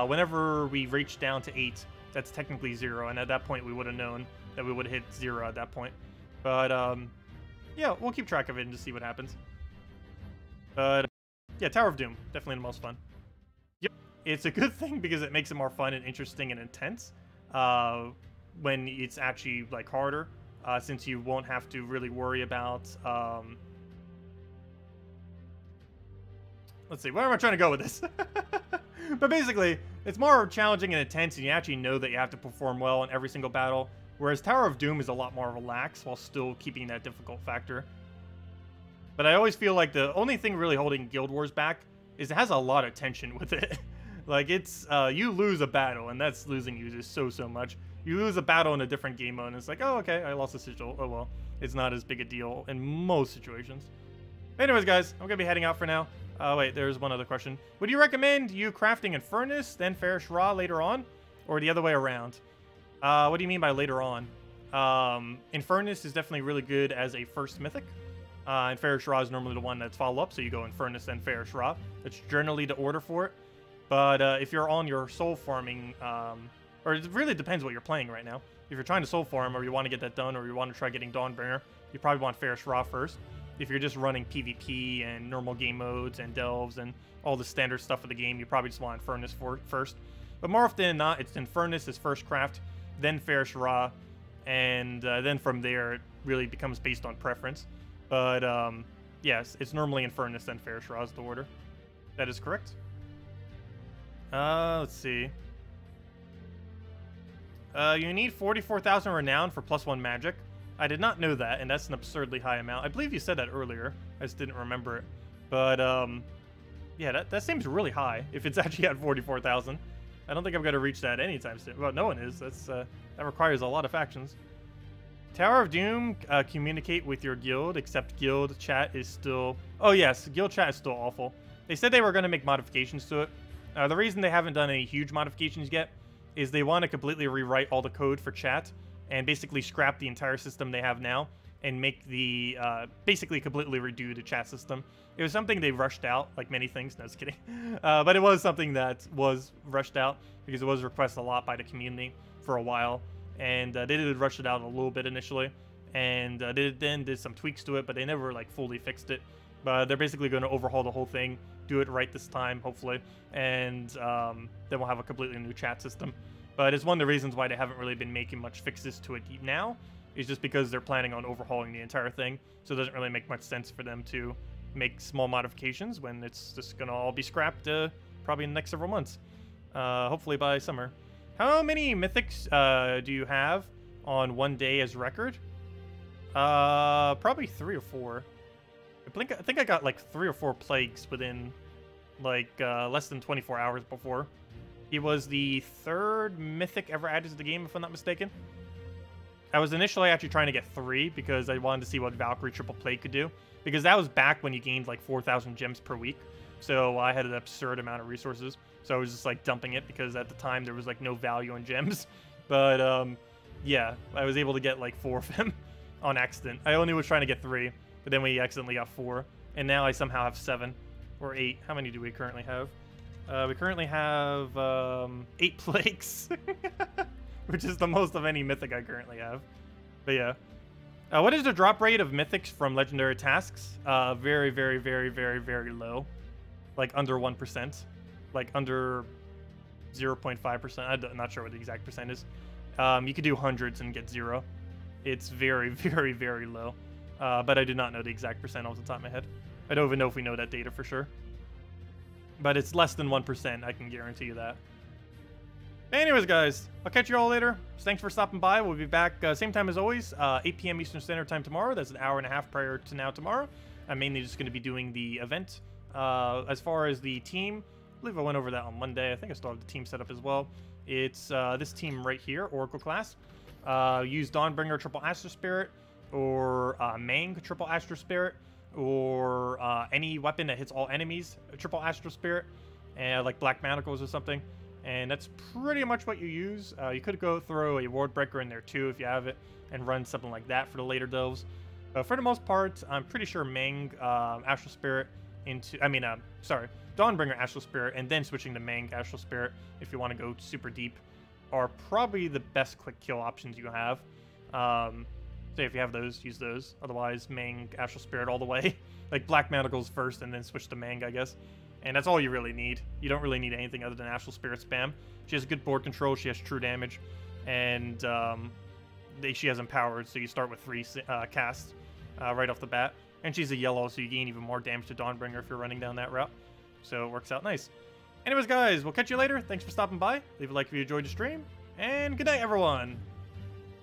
S1: Whenever we reach down to 8, that's technically 0, and at that point we would have known that we would have hit 0 at that point. But, yeah, we'll keep track of it and just see what happens. But yeah, Tower of Doom, definitely the most fun. Yep, it's a good thing because it makes it more fun and interesting and intense when it's actually like harder, since you won't have to really worry about. Let's see, where am I trying to go with this? But basically, it's more challenging and intense, and you actually know that you have to perform well in every single battle. Whereas Tower of Doom is a lot more relaxed while still keeping that difficult factor. But I always feel like the only thing really holding Guild Wars back is it has a lot of tension with it. Like, it's, you lose a battle, and that's losing you just so much. You lose a battle in a different game mode, and it's like, oh, okay, I lost a sigil. Oh, well, it's not as big a deal in most situations. Anyways, guys, I'm going to be heading out for now. Wait, there's one other question. Would you recommend you crafting in Furnace, then Fairish Ra later on? Or the other way around? What do you mean by later on? Infernus is definitely really good as a first mythic. And Fairish Ra is normally the one that's follow-up, so you go Infernus and Fairish Ra. That's generally the order for it. But if you're on your soul farming, or it really depends what you're playing right now. If you're trying to soul farm, or you want to get that done, or you want to try getting Dawnbringer, you probably want Fairish Ra first. If you're just running PvP and normal game modes and delves and all the standard stuff of the game, you probably just want Infernus first. But more often than not, it's Infernus as first craft, then Fairish Ra, and then from there it really becomes based on preference. But yes, it's normally Infernus, then Fairish Ra is the order. That is correct. Let's see. You need 44,000 renown for +1 magic. I did not know that, and that's an absurdly high amount. I believe you said that earlier. I just didn't remember it. But yeah, that seems really high if it's actually at 44,000. I don't think I'm going to reach that anytime soon. Well, no one is. That requires a lot of factions. Tower of Doom, communicate with your guild, except guild chat is still... Oh, yes, guild chat is still awful. They said they were going to make modifications to it. The reason they haven't done any huge modifications yet is they want to completely rewrite all the code for chat and basically scrap the entire system they have now and make the... basically completely redo the chat system. It was something they rushed out, like many things. No, just kidding. But it was something that was rushed out because it was requested a lot by the community for a while. And they did rush it out a little bit initially. And they then did some tweaks to it, but they never like fully fixed it. But they're basically going to overhaul the whole thing, do it right this time, hopefully. And then we'll have a completely new chat system. But it's one of the reasons why they haven't really been making much fixes to it now. Is just because they're planning on overhauling the entire thing. So it doesn't really make much sense for them to make small modifications when it's just going to all be scrapped probably in the next several months. Hopefully by summer. How many mythics do you have on one day as record? Probably 3 or 4. I think I got like 3 or 4 plagues within like less than 24 hours before. He was the 3rd mythic ever added to the game, if I'm not mistaken. I was initially actually trying to get 3 because I wanted to see what Valkyrie Triple Plague could do. Because that was back when you gained like 4,000 gems per week. So I had an absurd amount of resources. So I was just like dumping it because at the time there was like no value in gems. But yeah, I was able to get like 4 of them on accident. I only was trying to get 3, but then we accidentally got 4. And now I somehow have 7 or 8. How many do we currently have? We currently have 8 plagues, which is the most of any mythic I currently have. But yeah. What is the drop rate of mythics from legendary tasks? Very, very, very, very, very low. Like under 1%. Like under 0.5%. I'm not sure what the exact percent is. You could do hundreds and get 0. It's very, very, very low. But I do not know the exact percent off the top of my head. I don't even know if we know that data for sure. But it's less than 1%, I can guarantee you that. Anyways, guys, I'll catch you all later. Thanks for stopping by. We'll be back same time as always, 8 p.m. Eastern Standard Time tomorrow. That's an hour and a half prior to now tomorrow. I'm mainly just going to be doing the event. As far as the team, I believe I went over that on Monday. I think I still have the team set up as well. It's this team right here, Oracle class. Use Dawnbringer Triple Astro Spirit, or Mang Triple Astro Spirit, or any weapon that hits all enemies, Triple Astro Spirit, and like Black Manacles or something. And that's pretty much what you use. You could go throw a Ward Breaker in there too if you have it, and run something like that for the later delves. But for the most part, I'm pretty sure Mang Astral Spirit into, sorry, Dawnbringer Astral Spirit, and then switching to Mang Astral Spirit if you want to go super deep, are probably the best quick kill options you have. So if you have those, use those. Otherwise, Mang, Astral Spirit all the way. Like Black Manacles first and then switch to Mang, I guess. And that's all you really need. You don't really need anything other than Astral Spirit spam. She has good board control, she has true damage, and she has Empowered, so you start with 3 casts right off the bat. And she's a yellow, so you gain even more damage to Dawnbringer if you're running down that route. So it works out nice. Anyways, guys, we'll catch you later. Thanks for stopping by. Leave a like if you enjoyed the stream. And good night, everyone.